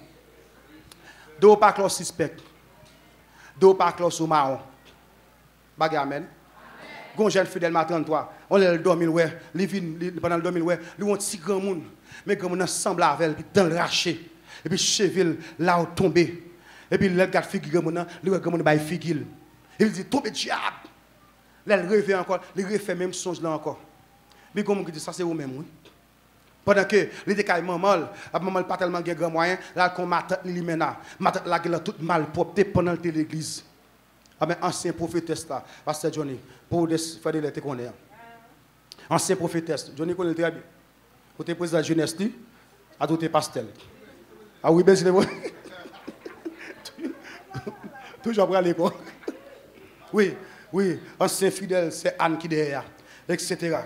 Speaker 1: De ou pas clé suspect. De ou pas clé sous marron. Bagay amen. Gon jeune fidèle ma 33, on le dormi ouais, pendant le dormi ouais, lui on petit grand monde, mais grand monde ensemble avec lui dans le raché. Et puis cheville là où tombé. Et puis le gars figure grand monde, lui grand monde bail figure. Il dit tombe diable. Là il rêve encore, il refait même songe là encore. Mais comme dit ça c'est vous même oui. Pendant que les décailles maman pas tellement grand moyen, là qu'on matin li mena, matin la gueule toute mal propre pendant l'église. Ah ben ancien prophétesse là, pasteur Johnny, pour faire des lettres qu'on est. Ancien prophétesse, Johnny connaît très bien. Pour tes président de jeunesse, à tout tes pastels. Ah oui, ben c'est bon. Toujours après l'école. Oui, oui, ancien fidèle, c'est Anne qui est derrière, etc.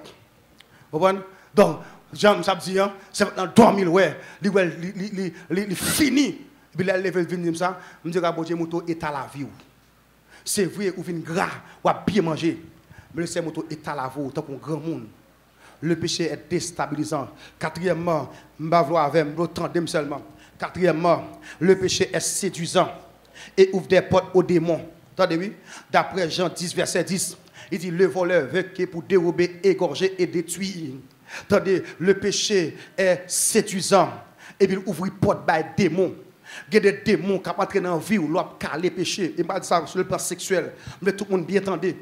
Speaker 1: Vous comprenez? Donc, Jean ça dit, c'est dans 2000, ouais, il fini. Puis là, il vient ça, je me dis que bon Dieu, moto est à la vie. C'est vrai, ou vin gras, ou a bien manger. Mais le moto est à la vie, tant qu'on grand monde. Le péché est déstabilisant. Quatrièmement, m'bavlo avec, m'entendez seulement. Quatrièmement, le péché est séduisant et ouvre des portes aux démons. Attendez, oui? D'après Jean 10, verset 10, il dit, le voleur veut que pour dérober, égorger et détruire. Attendez, le péché est séduisant et puis il ouvre des portes aux démons. Il y a des démons qui entrent dans la vie où l'on a calé péché. Et pas ça sur le plan sexuel. Mais tout le monde bien entendu.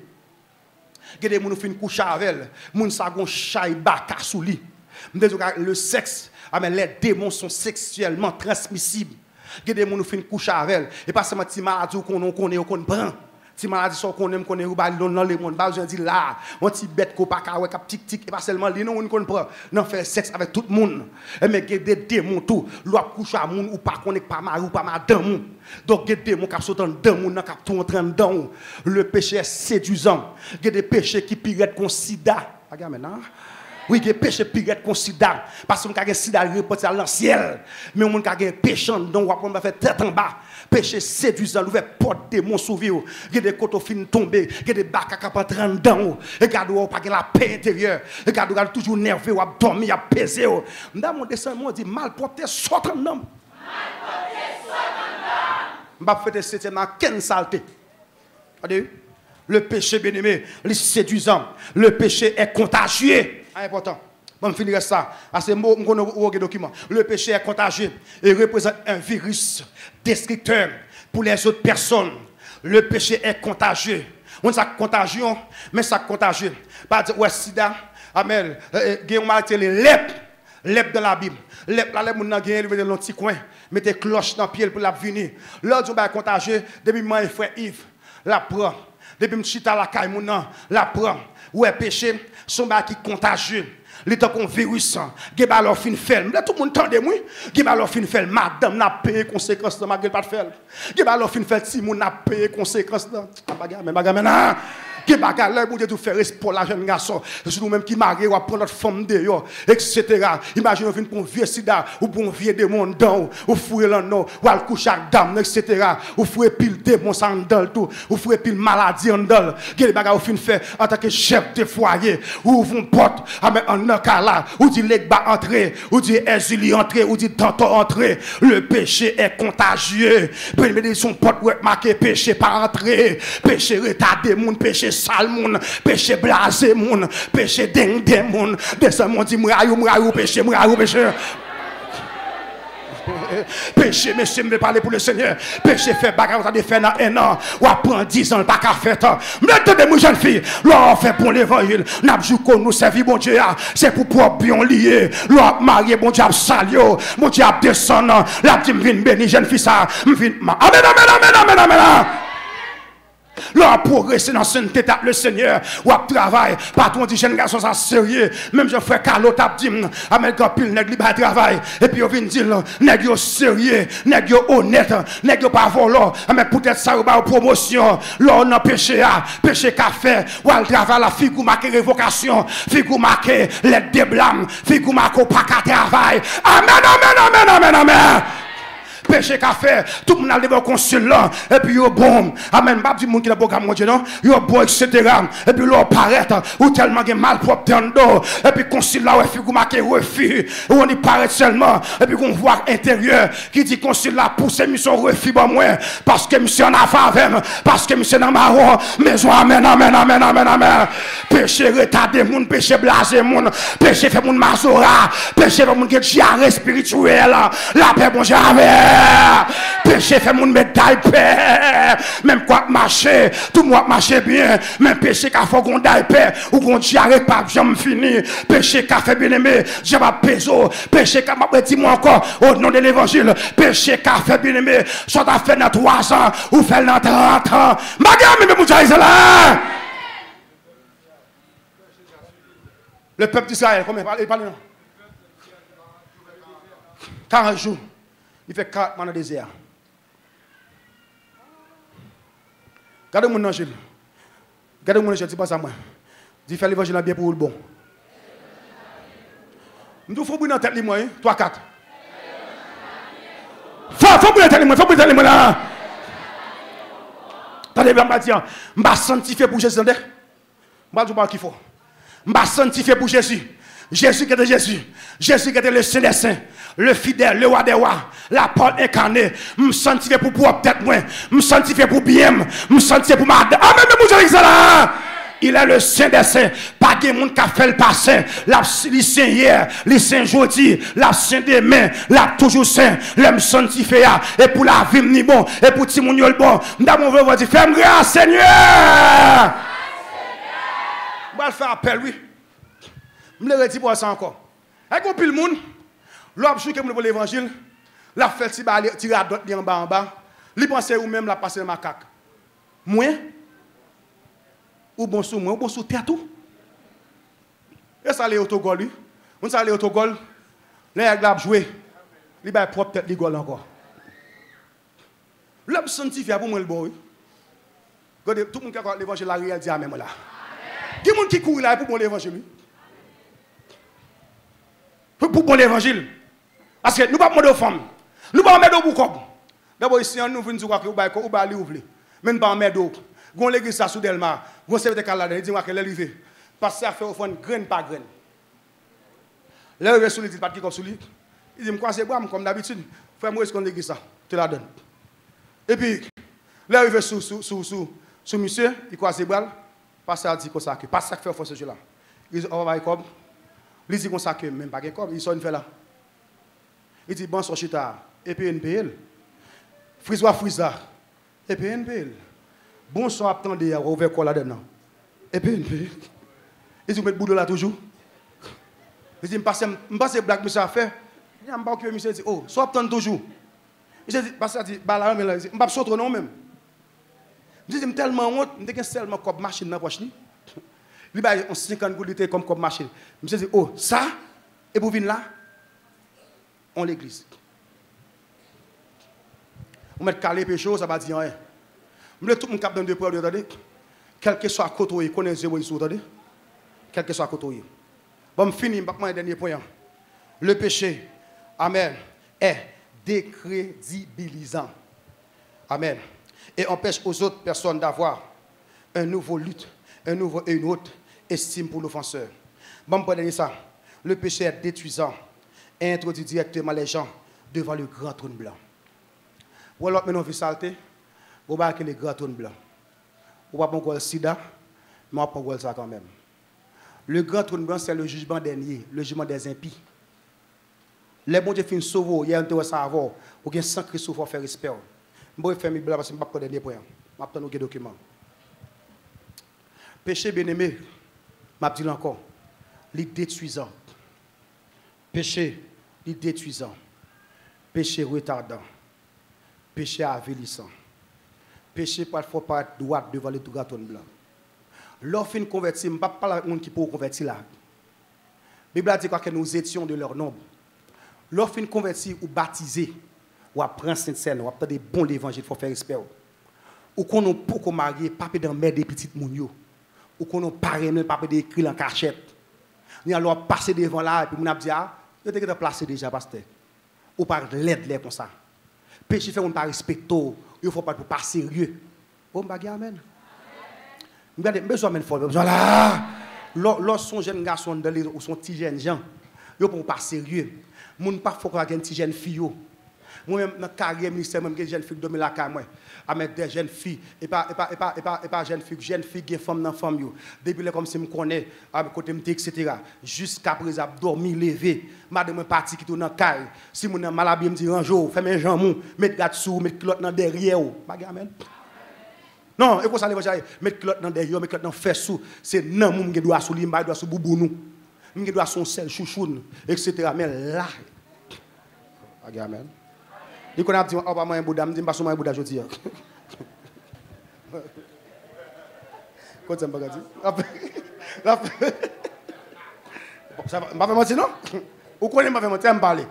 Speaker 1: Il y a des gens qui font coucher avec elle. Les gens qui font chaille baka sous lit. Le sexe, les démons sont sexuellement transmissibles. Il y a des gens qui font coucher avec elle. Et pas seulement si maladie qu'on connaît ou qu'on prend.
Speaker 4: Si maladie sont qu'on aime connaît ou ba dans le monde, ba besoin dire là, on ti bête ko pa ka ouais cap tic tic et pas seulement li non on comprend. Non faire sexe avec tout le monde. Et mais des démons tout, loi couche à monde ou pas connaît pas mari ou pas madame. Donc des démons qui sautent dans monde qui tout entrer dedans. Le péché est séduisant. Il y a des péchés qui pire qu'on sida. Regarde maintenant. Oui, il y a des péchés pire qu'on sida parce qu'on a un sida reporté dans le ciel. Mais on a un péché donc on va faire tête en bas. Péché séduisant, l'ouvert porte démon sous vie. Il y a des côtes fin tombés, il y a des bacs qui rentrent dedans. Regarde, on pas la paix intérieure. Regarde, toujours nerveux, on dormi, on pesé. M'dame mon dessin moi dit malpropre sorte en homme. M'ba fait c'était ma ken saleté. Le péché bien-aimé, le séduisant, le péché est contagieux. Important. Bon, je finirai ça. Parce que je document. Le péché est contagieux et représente un virus destructeur pour les autres personnes. Le péché est contagieux. On dit ça contagion, mais ça contagieux. Pas dire ouais sida, amen. Gagne maladie les lèpre dans la Bible. La lèpre mon gagne dans un petit coin, mettez cloche dans pied pour la venir. L'autre on va contagieux depuis moi et frère Yves, la prend. Depuis m'chita la caille mon la prend. Ouais péché, son ba qui contagieux. L'état qu'on virus, qui va leur fin faire. Là tout le monde tendez moi, qui va leur fin faire. Madame n'a payé conséquences de malgré pas de faire. Qui va leur fin faire si mon n'a payé conséquences de. Bagarre maintenant. Qui bagarre là pour tout faire pour la jeune garçon. C'est nous même qui marié ou prendre notre femme de yo, etc. Imagine on pour un vieux sida ou pour un vieux démon dans ou fouiller là non, ou al coucher avec dame, etc. Ou fouiller pile démon sans dans tout, ou fouiller pile maladie en dans. Qui bagarre au fin faire en tant que chef de foyer ou vont porte en là, ou dit les bas entrer, ou dit Ezuli entrer, ou dit Tanto entrer. Le péché est contagieux. Premier son porte ouais marqué péché par entrer, péché retardé moun, péché sale moun, péché blasé moun, péché ding moun. Descend mon dit m'rayou péché. Péché, monsieur, me parler pour le Seigneur. Péché fait bagarre, vous avez fait dans un an. Ou apprend 10 ans, pas qu'à faire tant. Mettez moi jeune fille. L'on fait pour l'évangile. N'a pas nous servir, bon Dieu. C'est pour pouvoir bien lier. L'on marié, bon Dieu, salio. Bon Dieu, descendant. La petite me béni, jeune fille, ça. Amen. L'on progresse dans cette étape, le Seigneur, ou à travail, patron dit jeune garçon, ça sérieux, même je fais Carlo tap dit, amen, quand pile nèg li ba travail, et puis on vient dire, nèg yo sérieux, nèg yo honnête, nèg yo pas volant, amen, peut-être ça ou ba promotion, l'on a péché qu'a fait, ou al travail, la figure marqué révocation, figure marqué lettre de blâme, figure marqué pas qu'à travail, amen. Péché qu'a fait, tout le monde a levé au consul là, et puis yo bon, amen, pas du monde qui n'a pas mon Dieu non, yo bon, etc. Et puis l'on paraît, ou tellement de mal propre dans dos, et puis consul là, ouais, figure marqué refus, ou on y paraît seulement, et puis qu'on voit intérieur, qui dit consul là, pousse mission refus, bon, moi, parce que monsieur en a faveur, parce que monsieur dans marron, maison, amen. Péché retardé, moun, péché blasé, moun, péché fait moun mazora, péché fait moun qui diarrhée spirituelle, la paix, bon Dieu, péché fait mon médaille paix. Même quoi marcher, tout moi marcher bien. Même péché qu'a fait qu'on daille paix ou qu'on diarrhée pas jamais fini. Péché qu'a fait bien aimé, j'ai pas péso. Péché qu'a m'a dit moi encore au nom de l'évangile. Péché qu'a fait bien aimé, soit à fait dans 3 ans ou fait dans 30 ans. Madame, mais vous avez là. Le peuple d'Israël, combien il parle? 40 jours. Il fait 4 mois dans le désert. Regardez mon angèle. Regardez mon angèle, c'est pas ça moi. Dis fais l'évangile bien pour le bon. Nous faut brûler dans tête moi, 3 4. Faut brûler dans tête moi là. Attendez, bien dire, m'a sanctifié pour Jésus. M'a dit pas qu'il faut. M'a sanctifié pour Jésus. Jésus qui était Jésus. Jésus qui était le Saint des Saints. Le fidèle, le roi des rois, la porte incarnée, me sanctifier pour pouvoir peut-être moins, me sanctifier pour bien, me sanctifier pour ma. Ah, mais là! Il est le Saint des Saints. Pas de monde qui a fait le passé. Les saints hier, les saints aujourd'hui, la saint demain, la toujours saint. L'homme sanctifié. Et pour la vie, ni bon. Et pour tout le monde, bon. Nous voulons dire, fais-moi grâce, Seigneur. Je vais faire appel, oui. Je me le redis pour ça encore. Et qu'on pile le monde. L'objet que pour l'évangile, la fait tirer d'autres en bas. Li pense ou même la passer macaque. Moi, ou bon sous moi, ou bon sous terre tout. Et ça les autogol lui. On ça les autogol. Les gars jouer. Li ba propre tête li gol encore. L'homme sanctifié pour moi le bon. Regardez tout le monde qui a l'évangile la réalité à même là. Qui monde qui court là pour bon l'évangile. Pour bon l'évangile. Parce que nous pas demander aux femmes. Nous pas mettre au boucom. D'abord ici nous venons dire que ou ba li ouvre. Même pas mettre d'eau. Gon l'église ça sous Delma. Gon serviteur calade dit moi que l'élevé. Parce que ça fait offrande graine par graine. L'élevé sous lui dit pas qui comme sous lui. Il dit me quoi c'est bois comme d'habitude. Frère moi est-ce qu'on l'église ça. Tu la donne. Et puis l'élevé sous monsieur, il croise ses bras. Pasteur a dit comme ça que pas ça fait offrande ce jour-là. Il dit on va comme. Il dit comme ça que même pas comme il sonne fait là. Il dit bon son chita et puis NPL. Frisa et puis NPL. Bon son attendez à ouvert quoi là-dedans. Et puis NPL. Il dit mettre boulot là toujours. Il dit me passer blague monsieur a fait. Il m'a pas que monsieur dit oh, soit attendre toujours. Il dit parce que dit bah là mais il pas sauter non même. Je dis tellement honte, je dis seulement comme machine dans poche ni. Il ba on 50 gouttes comme machine. Monsieur dit oh, ça et pour venir là on l'église. On met calé péché ça va dire rien. Me tout mon cap dans deux preuves attendez. Quel que soit côté connaît zéro ici attendez. Quel que soit côté. Bon fini pas dernier point. Le péché amen est décrédibilisant. Amen. Et empêche aux autres personnes d'avoir un nouveau lutte, une autre estime pour l'offenseur. Bon, pour dire ça, le péché est détruisant et introduit directement les gens devant le grand trône blanc. Ou alors, maintenant, vous saltez, vous avez le grand trône blanc. Vous n'avez pas le sida, mais on pas ça quand même. Le grand trône blanc, c'est le jugement dernier, le jugement des impies. Les bons dieux finissent sauver, il y a un savoir, ou bien sans Christ, il faut faire respect. Je vais faire mes blagues parce que je ne vais pas dernier point. Je vais prendre des documents. Péché bien-aimé, je vais dire encore, il est détruisant. Péché, il est détruisant. Péché retardant. Péché avilissant. Péché parfois pas être droit devant le grand trône blanc. Lorsqu'on est converti, je ne vais pas parler avec les gens qui peuvent convertir là. La Bible dit que nous étions de leur nombre. Lorsqu'on est converti ou baptisé, ou à prendre Sainte-Seine, ou à prendre des bons l'évangile, il faut faire respect. Ou qu'on n'a pas marié, pas dans mère des petites mounio. Ou qu'on n'a pas parrainé, pas d'écrire en cachette. Ni alors passer devant là, et puis on a dit, ah, je t'ai placé déjà, pasteur. Ou par l'aide, comme ça. Péché fait, on ne pas respecter, il ne faut pas sérieux. Bon, bagay, amen. Regardez, besoin de faire là. Lorsque son jeune garçon ou son petit jeune gens, il ne faut pas sérieux. Il ne faut pas avoir une petite jeune fille. Moi-même, dans la carrière ministère, même des jeunes filles qui la carrière, à mettre des jeunes filles, et pas jeunes filles qui sont femmes dans femme. Depuis comme si je me connais, à côté de etc. Jusqu'à présent, dormir, lever, madame est partie qui tourne dans la carrière. Si mon mal habillé, me dit un jour, fais mes jambes, mettre gâte sous, mettre clotte dans derrière. Amen. Non, et pour ça, mettre clotte dans derrière, mettre clotte dans fesse sous, c'est non, mon qui doit sous l'imba, doit sous boubounou, mon qui doit son sel, chouchoun, etc. Mais là, amen. Il connaît un petit peu, oh, pas moi un Bouddha, je ne dis pas sur moi un Bouddha, je dis. Quand ça me bagarre, ça va, je ne vais pas mentir, non? Vous connaissez, je ne vais pas mentir, je vais parler.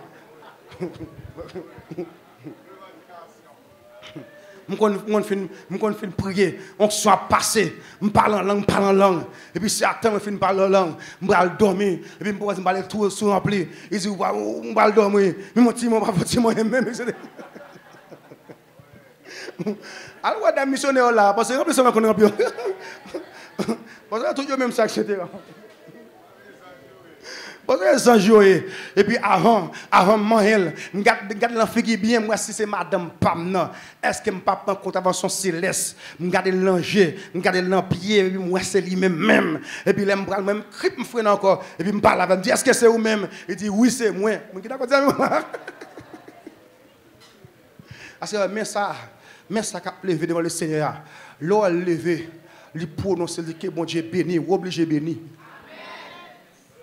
Speaker 4: Je vais prier, on soit passé, je parle en langue, et puis si attends, je parle en langue, je vais dormir, et puis je vais parler tout sous rempli, il dit, je vais dormir, mais mon petit, je vais moi-même, etc. Alors, des missionnaires là, parce que nous sommes qu'on est parce que tout le même ça, etc. Parce que sans jouer. Et puis avant Mahel, regarde l'enfant qui bien, moi si c'est madame Pam, est-ce que je ne peux pas prendre contravention céleste? Regarde l'ange, regarde l'empied, moi c'est lui-même. Et puis là, je me même crie, me frère encore. Et puis je me parle avec, je me dis, est-ce que c'est vous-même? Il dit, oui, c'est moi. Je dis, d'accord, parce que mais ça qui a levé devant le Seigneur, l'eau a levé, il prononce que bon Dieu béni, obligé béni.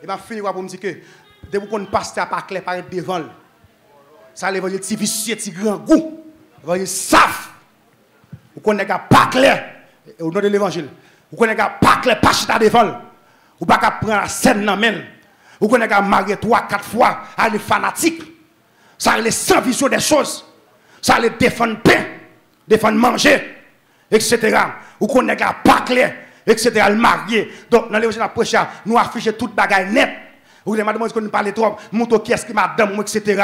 Speaker 4: Et m'a fini pour me dire que dès que vous pasteur pas clair par devant, ça l'évangile petit vicieux, petit grand goût, l'évangile saf. Vous connaissez pas clair au nom de l'évangile. Vous connaissez pas clair, pas chita devant. Ou pas prendre la scène dans main. Vous connaissez marier 3-4 fois à les fanatiques. Ça les sans vision des choses. Ça les défendre pain, défendre manger, etc. Vous connaissez pas clair, etc. Le marier. Donc dans l'évangile approche, nous afficher toute bagaille net. Vous voulez madame qu'on parle trop, montre qui est-ce qui madame, etc.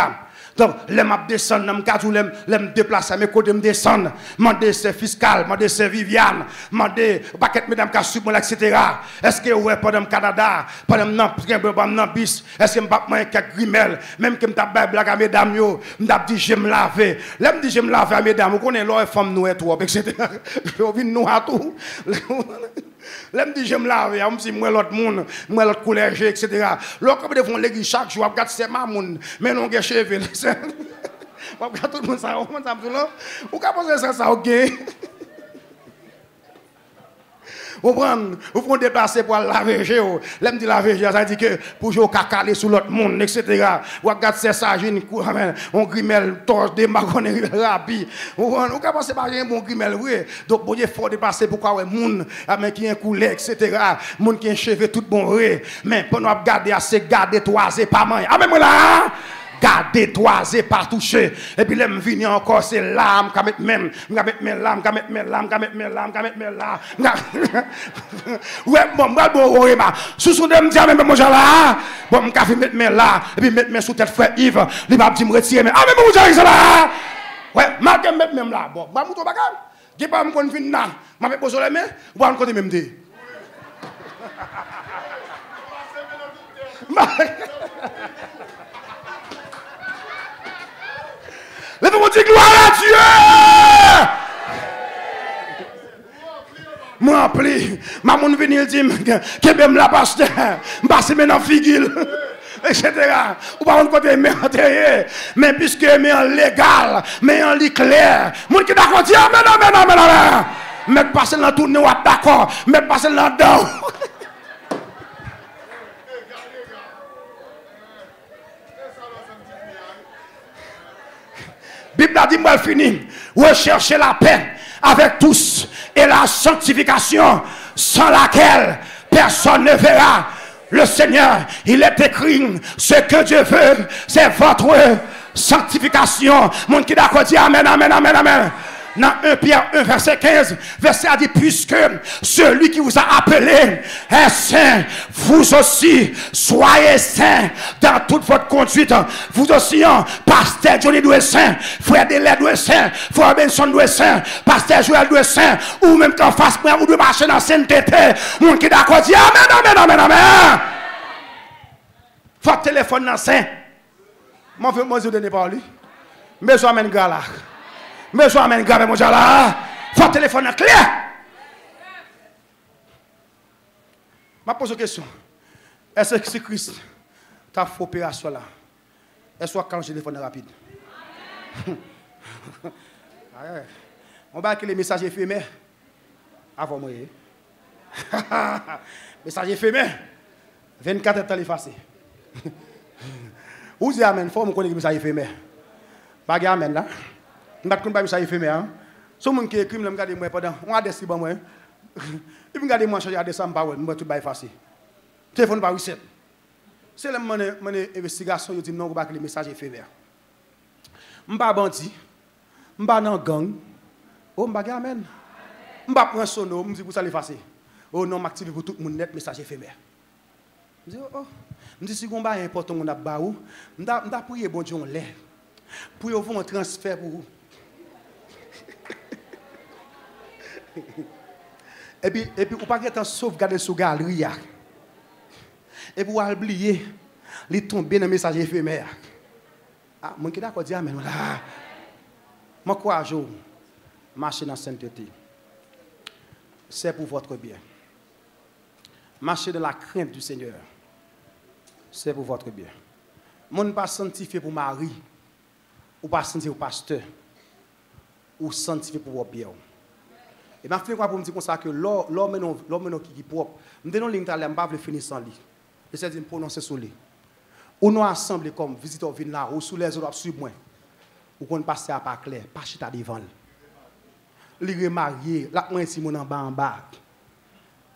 Speaker 4: Donc, les m'a descendre dans le cadre où les me déplacer, mes côtés me descendre, demander c'est fiscal, demander c'est Viviane, demander paquet mesdames qui suivent moi, etc. Est-ce que ouais pendant le Canada, pendant le bis, est-ce que m'pas moi quelques grimelles, même que m't'a blague à mesdames yo, m't'a dit je me laver. Là me dit je me laver à mesdames, vous connaissez l'or femme nous et trop, etc. On vient nous à tout. Là me dit je me lave, je me dis moi l'autre monde, moi l'autre couleur, etc. Lorsque vous font l'église chaque jour, vous regardez c'est ma monde, mais non que cheveux. Vous regardez tout le monde ça, vous pensez ça, ok? Vous prenez déplacer pour laver, là me dit laver, ça dit que pour jouer au cacaler sur l'autre monde, etc. Vous regardez c'est ça, j'ai une on grimelle, torche, des macarons rapide. Vous pensez pas un bon grimelle, oui. Donc, bon Dieu, faut dépasser pourquoi ouais, monde, qui a un couleur, etc. Monde qui a un cheveu tout bon, oui. Mais pour nous garder, c'est garder toisé, pas main. Ah, mais moi là! Garder toisé par toucher et puis là me venir encore c'est l'âme qu'a mettre même mettre mes larmes qu'a mettre mes larmes qu'a mettre mes larmes qu'a mettre mes larmes ouais bon sous son me dire même moi là bon me café mettre mes là et puis mettre mes sous tête frère Yves il va me retirer mais ah mais moi ça là ouais m'a mettre même là bon ba mouton bagarre qui pas me kon fin là m'a mettre poser les mains ou pas côté même dé Levez-moi dire gloire à Dieu. Moi appelé, ma mon venir dire que même la pasteur, passer maintenant figure etc. Ou pas on côté mais puisque mais en légal, mais en clair, mon qui d'accord dire amen. Mais passer dans tourner ou d'accord, mais passer là dedans. Bible a dit, moi, fini. Recherchez la paix avec tous et la sanctification sans laquelle personne ne verra le Seigneur. Il est écrit, ce que Dieu veut, c'est votre sanctification. Mon qui d'accord dit amen, amen, amen, amen. Dans 1 Pierre 1, verset 15, verset a dit, puisque celui qui vous a appelé est saint, vous aussi soyez saints dans toute votre conduite. Vous aussi, pasteur Johnny doit être saint, frère Delay doit être saint, frère Benson doit être saint, pasteur Joël doit être saint, ou même qu'en face, ou doit marcher dans la sainteté. Mon qui d'accord dit amen, amen, amen, amen. Votre téléphone dans saint. Moi, je ne pas lui. Mais je amène gars là. Mais je amène grave mon là. Faut téléphone clair. Je pose une question. Est-ce que c'est Christ qui a fait opération là? Est-ce que quand je téléphone rapide? On va que les messages éphémères avant moi. Message éphémère. 24 heures effacé. Où c'est amen? Faut me connaître message éphémère. Pas amen là. Je ne sais pas si ça fait mais si on qui écrit, je regarde moi pendant on a des bon moi. Il me regarde moi changer à décembre pas ouais, moi tout bail facile. Téléphone pas reset. C'est la mon investigation, yo dit non pas que les messages éphémères. M'pa bandit, m'pa dans gang. Oh m'pa amen. M'pa prendre sono, me dit pour ça les effacer. Oh non, m'active pour tout le monde net message éphémère. Me dit oh, me dit si on ba important on a ba ou, m'ta prier bon Dieu on l'air. Pour vous faire un transfert pour vous. et puis, vous pas être sauvegarder sur galerie. Et puis, vous oublier, les tomber dans le message éphémère. Ah, mon qui d'accord dit amen. Moi, quoi, jour, marcher dans la sainteté. C'est pour votre bien. Marcher dans la crainte du Seigneur. C'est pour votre bien. Mon ne pas sanctifié pour Marie. Ou pas sanctifié pour pasteur. Ou sanctifié pour votre bien. Et bien, je vais vous dire comme ça que l'homme qui est propre, je vais vous dire que je ne vais pas finir sans lui. Je vais prononcer sur lui. Ou nous assemblés comme visiteurs viennent là, ou sous les autres sur moi. Ou qu'on passe à pas clair, pas chita devant. Lui remarié, là moi si mon en bas.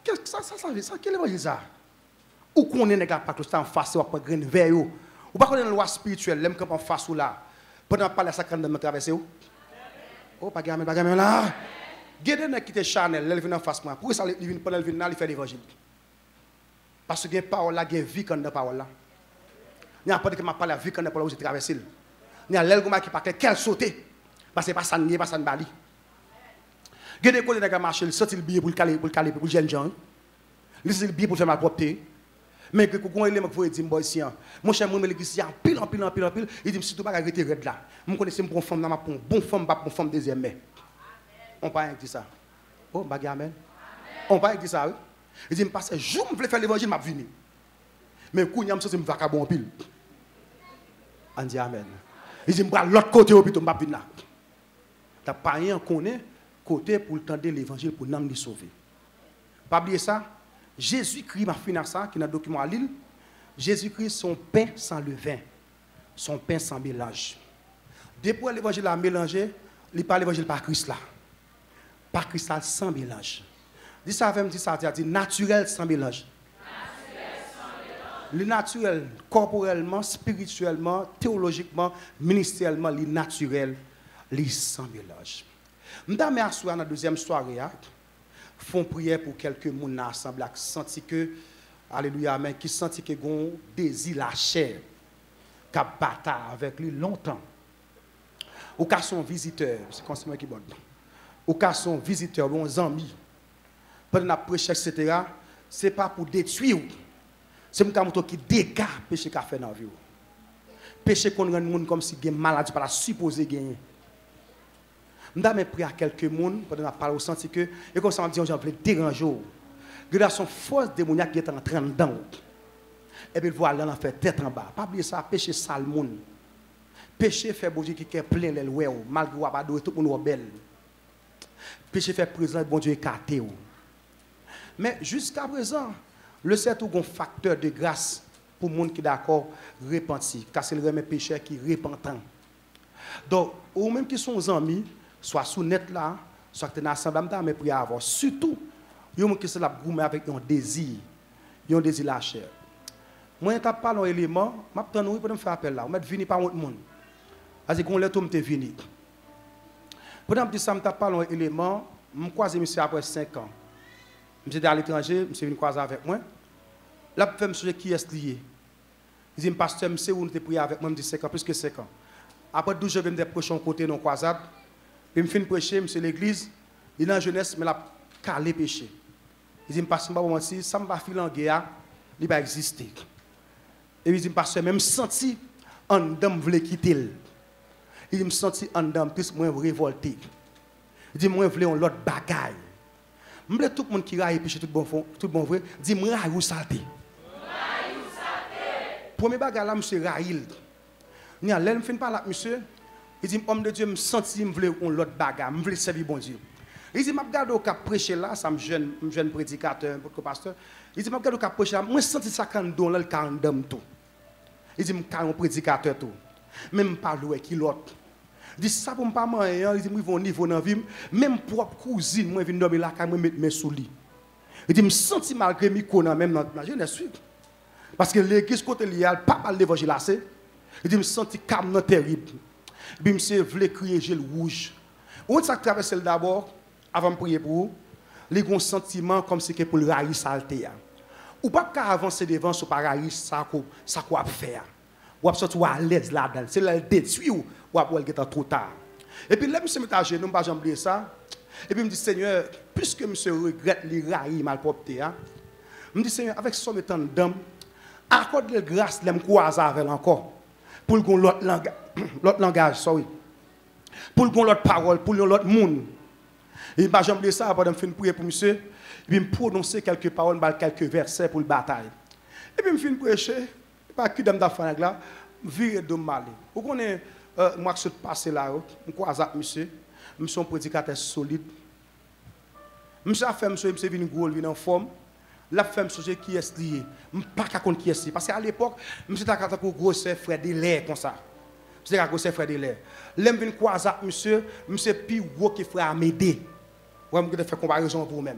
Speaker 4: Qu'est-ce que ça veut dire? Quel évangile ça? Ou qu'on est pas tout ça en face, ou pas grain vers ou pas connaître la loi spirituelle, l'aime en face ou là. Pendant parler ça quand de me traverser ou. Oh, pas gamin là. Gede qui te Chanel, elle vient en face moi. Pour ça il vient pendant il vient là, il fait l'évangile. Parce que parole là, il vie quand dans parole là. Il n'y a pas de que m'a parlé vie quand dans parole où je traverser. Il y a l'elgoma qui pas quel sauter. Parce que pas ça ni pas ça bali. Gede ko nèg marcher, il sorti le billet pour le caler pour jeune gens. Il sorti le billet pour faire ma propreté. Mais que quand il me dire boy ici, mon cher moi l'église en pile, il dit surtout pas arrêter red là. Moi connaissez mon femme là pour bon femme pas pour femme deuxième mais. On pas dit ça. Oh bagay amen. On pas dit ça oui. Il dit me passe jour me voulais faire l'évangile m'a venir. Mais kounya me sorti me vagabond en pile. On dit amen. Il dit me bral l'autre côté au plutôt m'a venir là. T'as pas rien connaît côté pour tendre l'évangile pour nous sauver. Pas oublier ça. Jésus-Christ m'a fini ça, qui est dans le document à Lille. Jésus-Christ, son pain sans levain, son pain sans mélange. Depuis l'évangile a mélangé, il parle l'évangile par Christ là. Par Christ là, sans mélange. Dis ça avec me dit naturel sans mélange. Le naturel, corporellement, spirituellement, théologiquement, ministériellement, le naturel, le sans mélange. M'dame assoir dans la deuxième soirée. Font prière pour quelques personnes ensemble qui sentent que, alléluia, mais qui sentent que ont désir la chair, qui a bataille avec lui longtemps. Ou qui sont visiteurs, c'est comme ça qui bon. Ou qui sont visiteurs, bons amis. Pendant la prêche, etc., ce n'est pas pour détruire. C'est pour que qui dégage le péché qu'a fait dans la vie. Péché qu'on rend le monde comme si il y a une maladie, pas la supposer gagner. Je vais prier à quelques personnes, pendant la parole, senti que, et comme ça, on dit, j'en veux déranger. Il y a son force démoniaque qui est en train dedans. Et puis, voilà, on fait tête en bas. Pas oublier ça, péché sale monde. Péché fait bon Dieu qui est plein les lois, malgré que tout le monde est belle. Péché fait présent, bon Dieu écarté. Mais jusqu'à présent, le c'est un facteur de grâce pour les gens qui sont d'accord, repenti. Car c'est le péché qui est repentant. Donc, ou même qui sont amis, soit sous net là, soit que tu es ensemble, mais prier avant. Surtout, il y a des gens qui sont là avec un désir la chair. Moi, je ne parle pas d'un élément, je vais me faire appel là, je vais venir par autre monde. Parce que quand je suis venu. Pendant que je parle d'un élément, je croise monsieur après 5 ans. Je suis à l'étranger, je suis venu croiser avec moi. Là, je me suis dit qui est lié. Il dit, pasteur, je sais où nous avons prié avec moi, je me dis 5 ans, plus que 5 ans. Après 12 jours, je vais me prêcher côté dans croisade. Puis je finis de prêcher, je l'église, il est dans la jeunesse, mais il a calé péché. Il dit, pasteur, je ne sais pas si ça ne va pas filer en guerre, il va exister. Et il dit, pasteur, même senti en dedans, je voulais quitter. Il dit, me senti en dedans, plus moi révolté. Il dit, moi je voulais l'autre bagaille. Je voulais tout le monde qui raille péché, tout bon vrai, dit, moi raille ou saleté. Premier bagaille là, monsieur raille. Il y a l'homme fin par là, monsieur. Il dit, homme de Dieu, me senti, me voulais l'autre bagarre, me voulais servir bon Dieu. Il dit, je regarde au cap prêcher là, ça me jeune prédicateur, un pasteur. Il dit, je regarde au cap prêcher là, moi senti ça quand don là, le quand d'homme tout. Il dit, je un prédicateur tout. Même pas l'oué qui l'autre. Il dit, ça pour me pas manger, il dit, moi ils vont niveau dans la vie, même propre cousine, moi je viens dormir là, quand moi mettre mes sous lit. Il dit, je me senti malgré mes connaissances, même dans la jeunesse. Parce que l'église côté lié, pas mal l'évangile assez. Il dit, je me senti calme, terrible. Puis, monsieur, voulait crier gel rouge. Où ça traverse d'abord, avant de prier pour vous, il y a un sentiment comme si c'était pour le raïs saleté. Ou pas qu'à avancer devant ce paradis, ça quoi faire. Ou à sortir à l'aise là-dedans. C'est là le détruit ou à être trop tard. Et puis là, monsieur me t'a gêné, pas oublier ça. Et puis il me dit, Seigneur, puisque monsieur regrette les raïs malpropreté, il me dit, Seigneur, avec son étant d'homme, accorde le grâce, l'aime croiser avec encore. Pour le l'autre langage, sorry. Pour le l'autre parole, pour l'autre monde. Et bah j'aime ça avant de faire prier pour monsieur, et puis me prononcer quelques paroles, quelques versets pour le bataille. Et puis me fin prêcher, pas que dame d'affaire là, virer de mal. Vous connaissez moi qui suis passé là, je croise avec monsieur, monsieur un prédicateur solide. Monsieur a fait monsieur venu gros, venu en forme. La femme sujet qui est lié, pas qu'à compte qui est parce qu'à l'époque, monsieur t'a quand pour gros frère de l'air comme ça. C'est un gros frère de l'air. L'aime vinn croiser monsieur plus gros que frère Amédée. Ouais, me faire comparaison pour vous-même.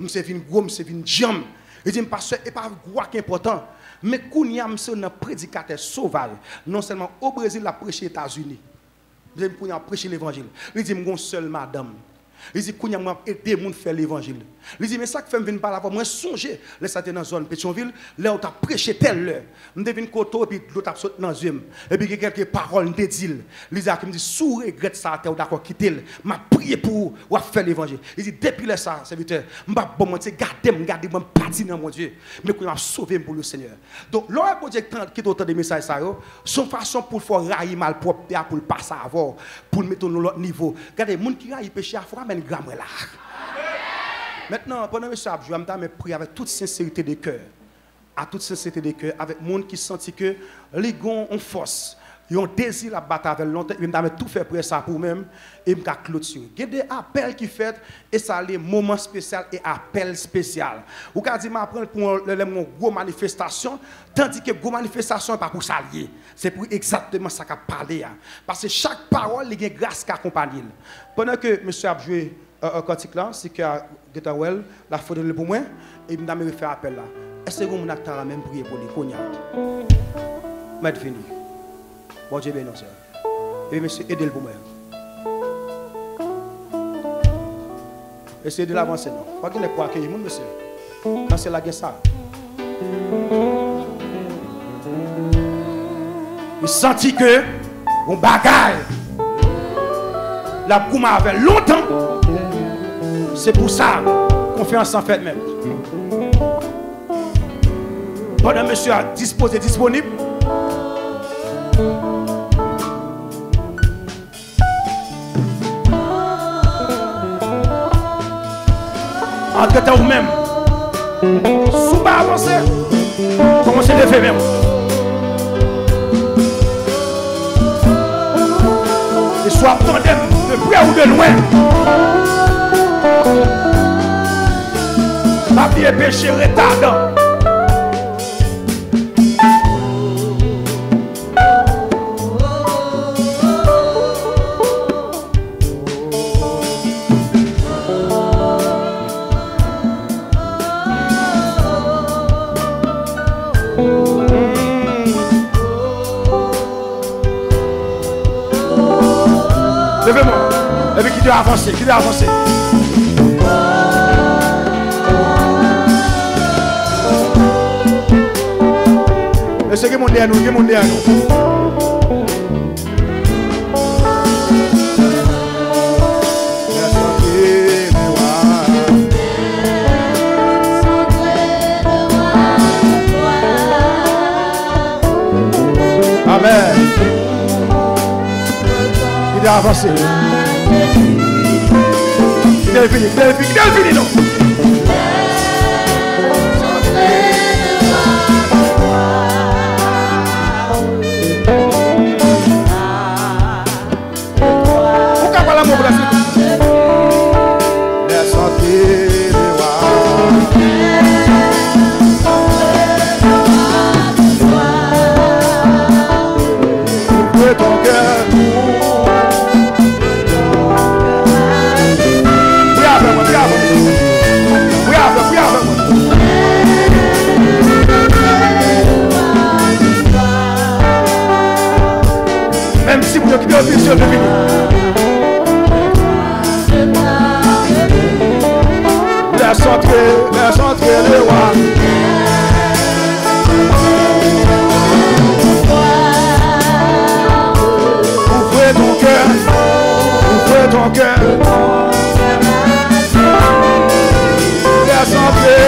Speaker 4: c'est vin gros, c'est vin jam. Il dit pasteur et pas quoi qui important. Mais kounya monsieur un prédicateur sauvage, non seulement au Brésil la prêcher aux États-Unis. Il dit kounya prêcher l'évangile. Il dit mon seul madame. Il dit kounya m'a aider moun faire l'évangile. Il dit mais ça que fait venir par là moi songer les ça dans zone Pétionville, là on t'a prêché telle l'heure. Me devine koto et puis l'autre a sauté dans zone. Et puis quelques paroles me dit. Il dit me dit sous regrette ça t'es d'accord quitter. M'a prié pour ou faire l'évangile. Il dit depuis là ça serviteur, m'a bon monter garder moi parti dans mon Dieu. Mais qu'on m'a sauvé pour le Seigneur. Donc l'autre project qui t'entend des messages ça yo, son façon pour faire railler mal propre pour le passer avant, pour le mettre dans l'autre niveau. Regardez monde qui raille péché à fois mais gramme là. Maintenant, pendant que je vais prier avec toute sincérité de cœur, à toute sincérité de cœur, avec les gens qui sentent que les gens ont force, ils ont désir à battre avec longtemps, ils ont tout fait pour ça pour eux-mêmes, et ils ont clôturé. Il y a des appels qui fait, et ça les moments spéciaux et appels spéciaux. Vous avez dit, je prends pour une grosse manifestation, tandis que une grosse manifestation n'est pas pour s'allier. C'est pour exactement ça qu'a parlé. Parce que chaque parole, il y a une grâce qui accompagne. Pendant que monsieur a joué un cantique là, c'est que Getawell, la faute de pour moi, et il m'a fait appel là. Est-ce que vous avez même prié pour les cognac? Mais fini. Bon Dieu béni, sœur. Et monsieur, aidez-le pour moi. Essayez de l'avancer, non. Pas qu'il n'est pas accueilli, monsieur. Quand c'est la guerre, ça. Il sentit que, on bagaille, la Gouma avait longtemps. C'est pour ça qu'on fait en fait même. Pendant monsieur a disposé, disponible. Entre temps ou même, sous bas avancer, commencez à faire même. Et soit tandem de près ou de loin. Pas bien péché retardant. Levez-moi. Et puis qui doit avancer, qui doit avancer. Et c'est que mon derrière nous, que mon derrière nous. Amen. Il doit avancer. Il doit finir, non? Pourquoi pas l'amour pour la suite? Laisse entrer le roi. Ouvre ton cœur. Même si vous occupez une mission de vie. Laisse entrer le roi. Ouvrez ton cœur. Ouvrez ton cœur. Laisse entrer.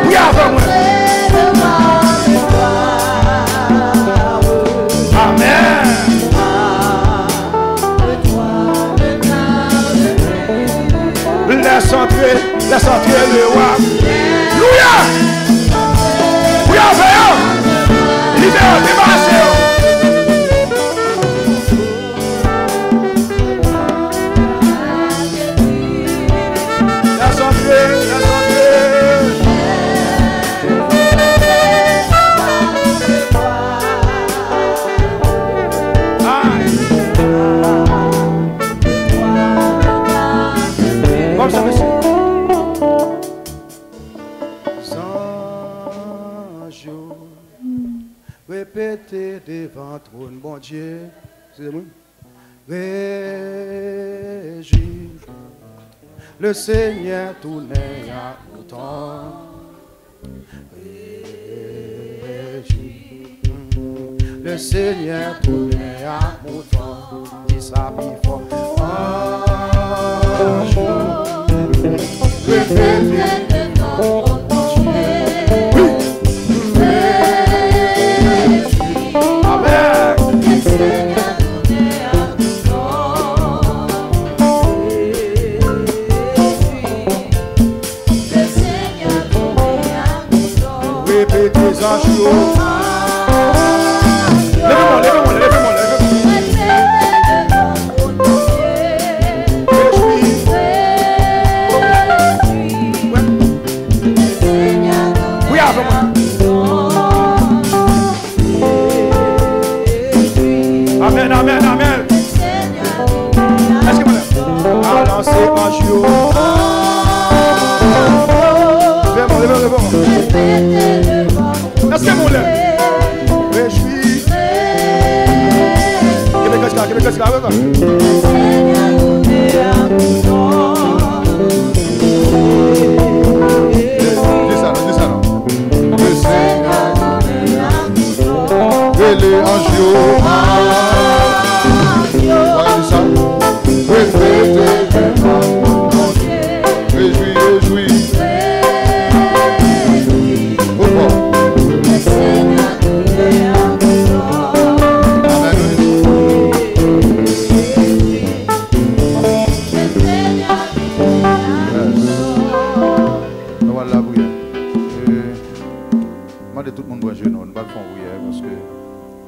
Speaker 4: Oui, avant moi. Amen. Laisse entrer le roi. Alléluia. Oui, avant. Libère, débarrassez. Laisse entrer.
Speaker 1: Répétez devant trône, bon Dieu. Excusez-moi. Réjouis. Le Seigneur tournait à autant. Réjouis. Le Seigneur tournait à autant. Il s'habille fort.
Speaker 2: Répétez devant ton Dieu.
Speaker 1: Amen.
Speaker 2: Le Seigneur tournait à autant. Le Seigneur tournait à autant.
Speaker 1: Répétez en jour. Levez-moi.
Speaker 2: Répétez devant ton Dieu.
Speaker 1: Réjouis. Oui, avec moi. Amen, amen, amen. Est-ce que vous voulez? À lancer en jour. Levez-moi. Est-ce que vous voulez? Réjouis. Qu'est-ce que dis ça non. Le Seigneur il est en jour. Regardez ça. Répétez devant mon Dieu. Réjouis. Pourquoi? Amen. Nous allons la prière. Demandez tout le monde pour jouer, nous ne pas le faire prière parce que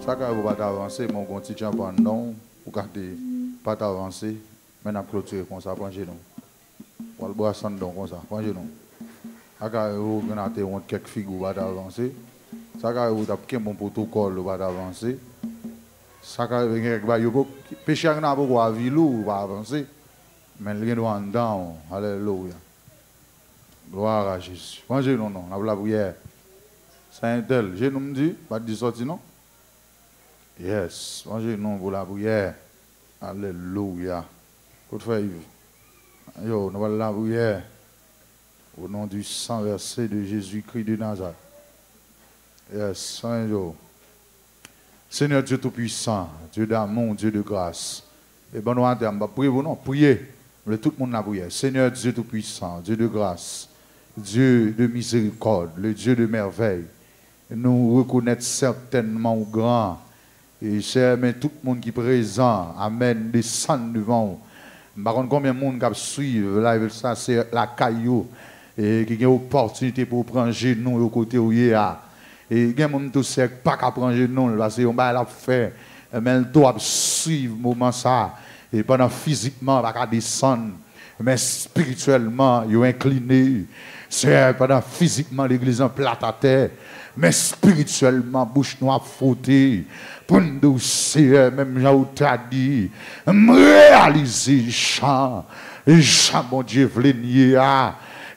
Speaker 1: ça quand vous pas avancer, mon petit champion non, vous gardez pas avancer, mais n'a clôturer comme ça, prendre nous. Pour le boire sans don comme ça, prendre nous. Ça quand vous gardez quelques figures pas avancer, ça quand vous tapez un bon protocole pas avancer. Ça quand vous péché n'a pas quoi vilou pas avancer, mais rien doit en dedans. Alléluia. Gloire à Jésus. Prendre nous non, on la prière. Saint-Tel, je nous me dis, pas de sortir non? Yes, mangez nous pour la prière. Alléluia. Côte feuille. Yo, nous allons la prière. Au nom du sang versé de Jésus-Christ de Nazareth. Yes, Saint Dieu. Seigneur Dieu Tout-Puissant, Dieu d'amour, Dieu de grâce. Et bon, nous allons prier pour nous. Priez. Tout le monde la prière. Seigneur Dieu Tout-Puissant, Dieu de grâce, Dieu de miséricorde, le Dieu de merveille. Nous reconnaissons certainement au grand. Et cher, mais tout le monde qui est présent, Amen, descend devant. Par contre, combien de monde qui suivre, là, ça c'est la caillou, et qui a une opportunité pour prendre genou au côté où il y a. Et il y a des gens qui ne pas qu'à prendre genou, parce qu'on va faire, mais il doit suivre le moment ça. Et pendant physiquement, il va descendre, mais spirituellement, il est incliné. C'est pendant physiquement, l'église en plate à terre. Mais spirituellement, bouche noire frottée, pour nous doucer, même Jean t'a dit, réaliser Jean, mon Dieu, venir,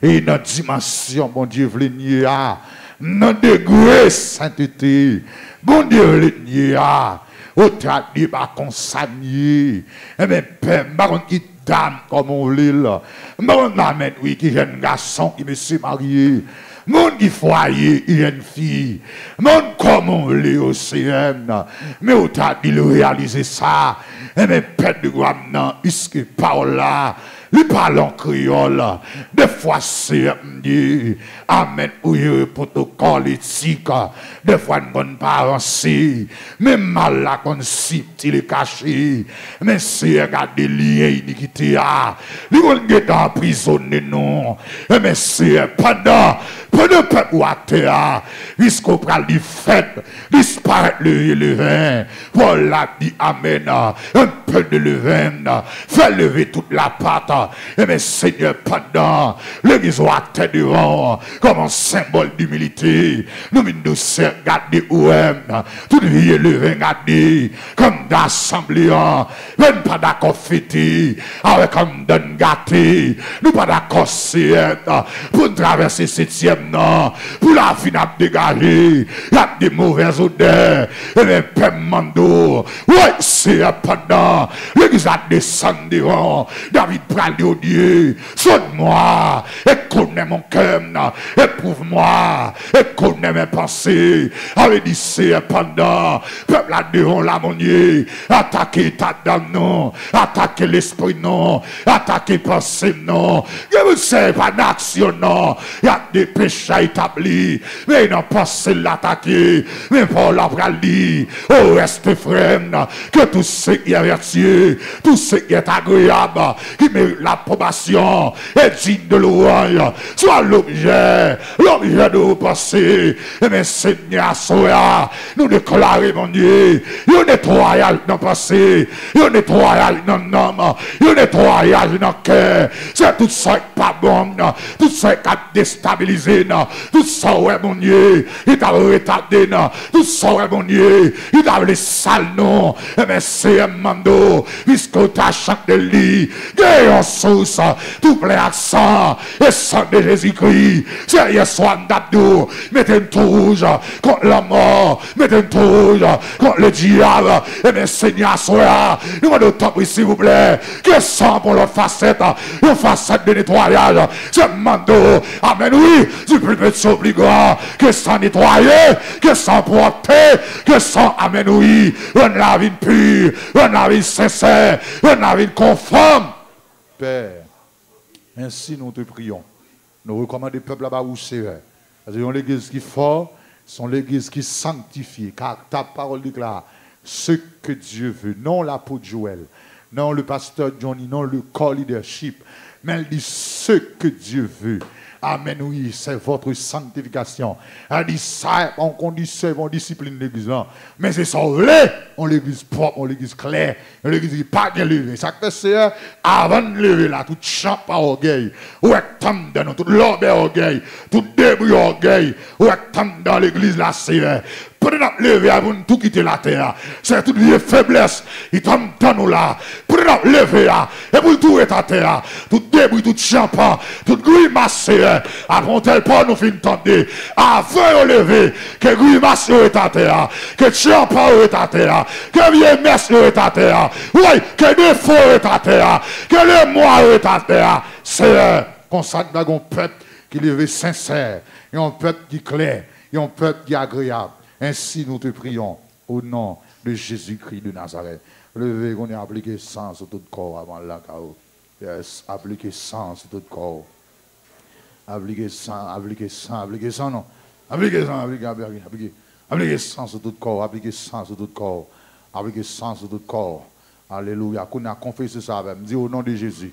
Speaker 1: et notre dimension, mon Dieu, venir, notre degré sainteté, mon Dieu, venir, au t'a dit, pas consigné, et bien, père, qui dame comme on l'île, mon amène, oui, qui est un garçon qui me s'est marié. Mon qui foyer, une fille. Mon comment les océans. Mais où t'as dit le réaliser ça? Et mes pères de Guamnan, ici par là. Lui parle en créole. Des fois c'est Amen. Oui, protocole éthique. Des fois nous ne pas avancer. Mais mal là qu'on cite, il est caché. Mais c'est regarder liens iniquité. Lui on est emprisonné non. Mais c'est pendant le peuple à terre, jusqu'au pral du fait, disparaître le levain. Paul a dit Amen. Un peu de levain, fait lever toute la pâte.
Speaker 5: Et bien, Seigneur, pendant l'église à terre devant, comme un symbole d'humilité, nous nous sommes gardés où tout le vie levé, gardé, comme d'assemblée, même pas d'accord fêté, avec un donne gâté, nous pas d'accord c'est pour traverser 7e non, pour la fin à dégager, il y a des mauvaises odeurs, et bien, Pemando, ouais, c'est pendant l'église a descendu devant, David pral au Dieu, sonne-moi, et connais mon cœur, éprouve-moi, et connais mes pensées, avait dit c'est pendant, peuple là devant la monnaie, attaquer ta dame non, attaquer l'esprit non, attaquer pensée non, que vous savez pas d'action non, il y a des péchés établis, mais il n'a pas l'attaquer, mais pour la pralie, oh reste frère, que tout ce qui est vertueux, tout ce qui est agréable, qui mérite l'approbation, est digne de louange, soit l'objet de vos pensées, et mes Seigneur, soya, nous déclarons mon Dieu, il nettoyage dans le passé, il nettoyage dans l'homme, il nettoyage dans le cœur, c'est tout ça qui n'est pas bon, tout ça qui a déstabilisé, tout ça, ouais, mon Dieu, il t'a retardé, tout ça, ouais, mon Dieu, il t'a les sales, non, et mes c'est un mando, puisque tu as chanté de lit, guéri en sauce, tout plein accent, et sang de Jésus-Christ, c'est hier soir d'abdou, mettez une touche contre la mort, mettez une touche contre le diable, et mes Seigneur, soya, nous demandons top, s'il vous plaît, que sang pour leur facette, une facette de nettoyage, c'est mando, amen, oui, du plus petit au plus grand, que sans nettoyer, que sans porter, que sans, amen, oui, on la vie pure, on la vie sincère, on la vie conforme. Père, ainsi nous te prions. Nous recommandons le peuple là-bas où c'est. Parce que l'église qui est forte, sont l'église qui est sanctifiée. Car ta parole déclare ce que Dieu veut. Non l'apôtre Joël, non le pasteur Johnny, non le corps leadership. Mais elle dit ce que Dieu veut. Amen, oui, c'est votre sanctification. Elle dit ça, on conditionne, on discipline l'église. Mais c'est ça, on l'église propre, on l'église claire, on l'église qui n'est pas bien levée. Ça fait c'est avant de lever là, tout champ par orgueil, ou est dans tout l'orbe orgueil, tout débris orgueil, ou est dans l'église là, c'est prenez notre lever avant de tout quitter la terre. C'est toute vieille faiblesse. Il tombe dans nous là. Prenez notre lever et pour tout est à terre. Tout débris, tout champagne, tout grimace. Avant tel pas nous fin tenter. Avant de lever, que grimace est à terre. Que champagne est à terre. Que vieille messe est à terre. Oui, que défaut est à terre. Que le moi est à terre. C'est consacré dans un peuple qui est sincère. Et un peuple qui est clair. Et un peuple qui est agréable. Ainsi nous te prions au nom de Jésus-Christ de Nazareth. Levez qu'on ait appliqué sang sur tout corps avant la chaos. Yes, appliquez sang sur tout corps. Appliquez sang, appliquez sang, appliquez sang, non. Appliquez sang, appliquez sang sur tout corps, appliquez sang sur tout corps. Appliquez sang sur tout corps. Alléluia. Qu'on a confessé ça avec. Dis au nom de Jésus.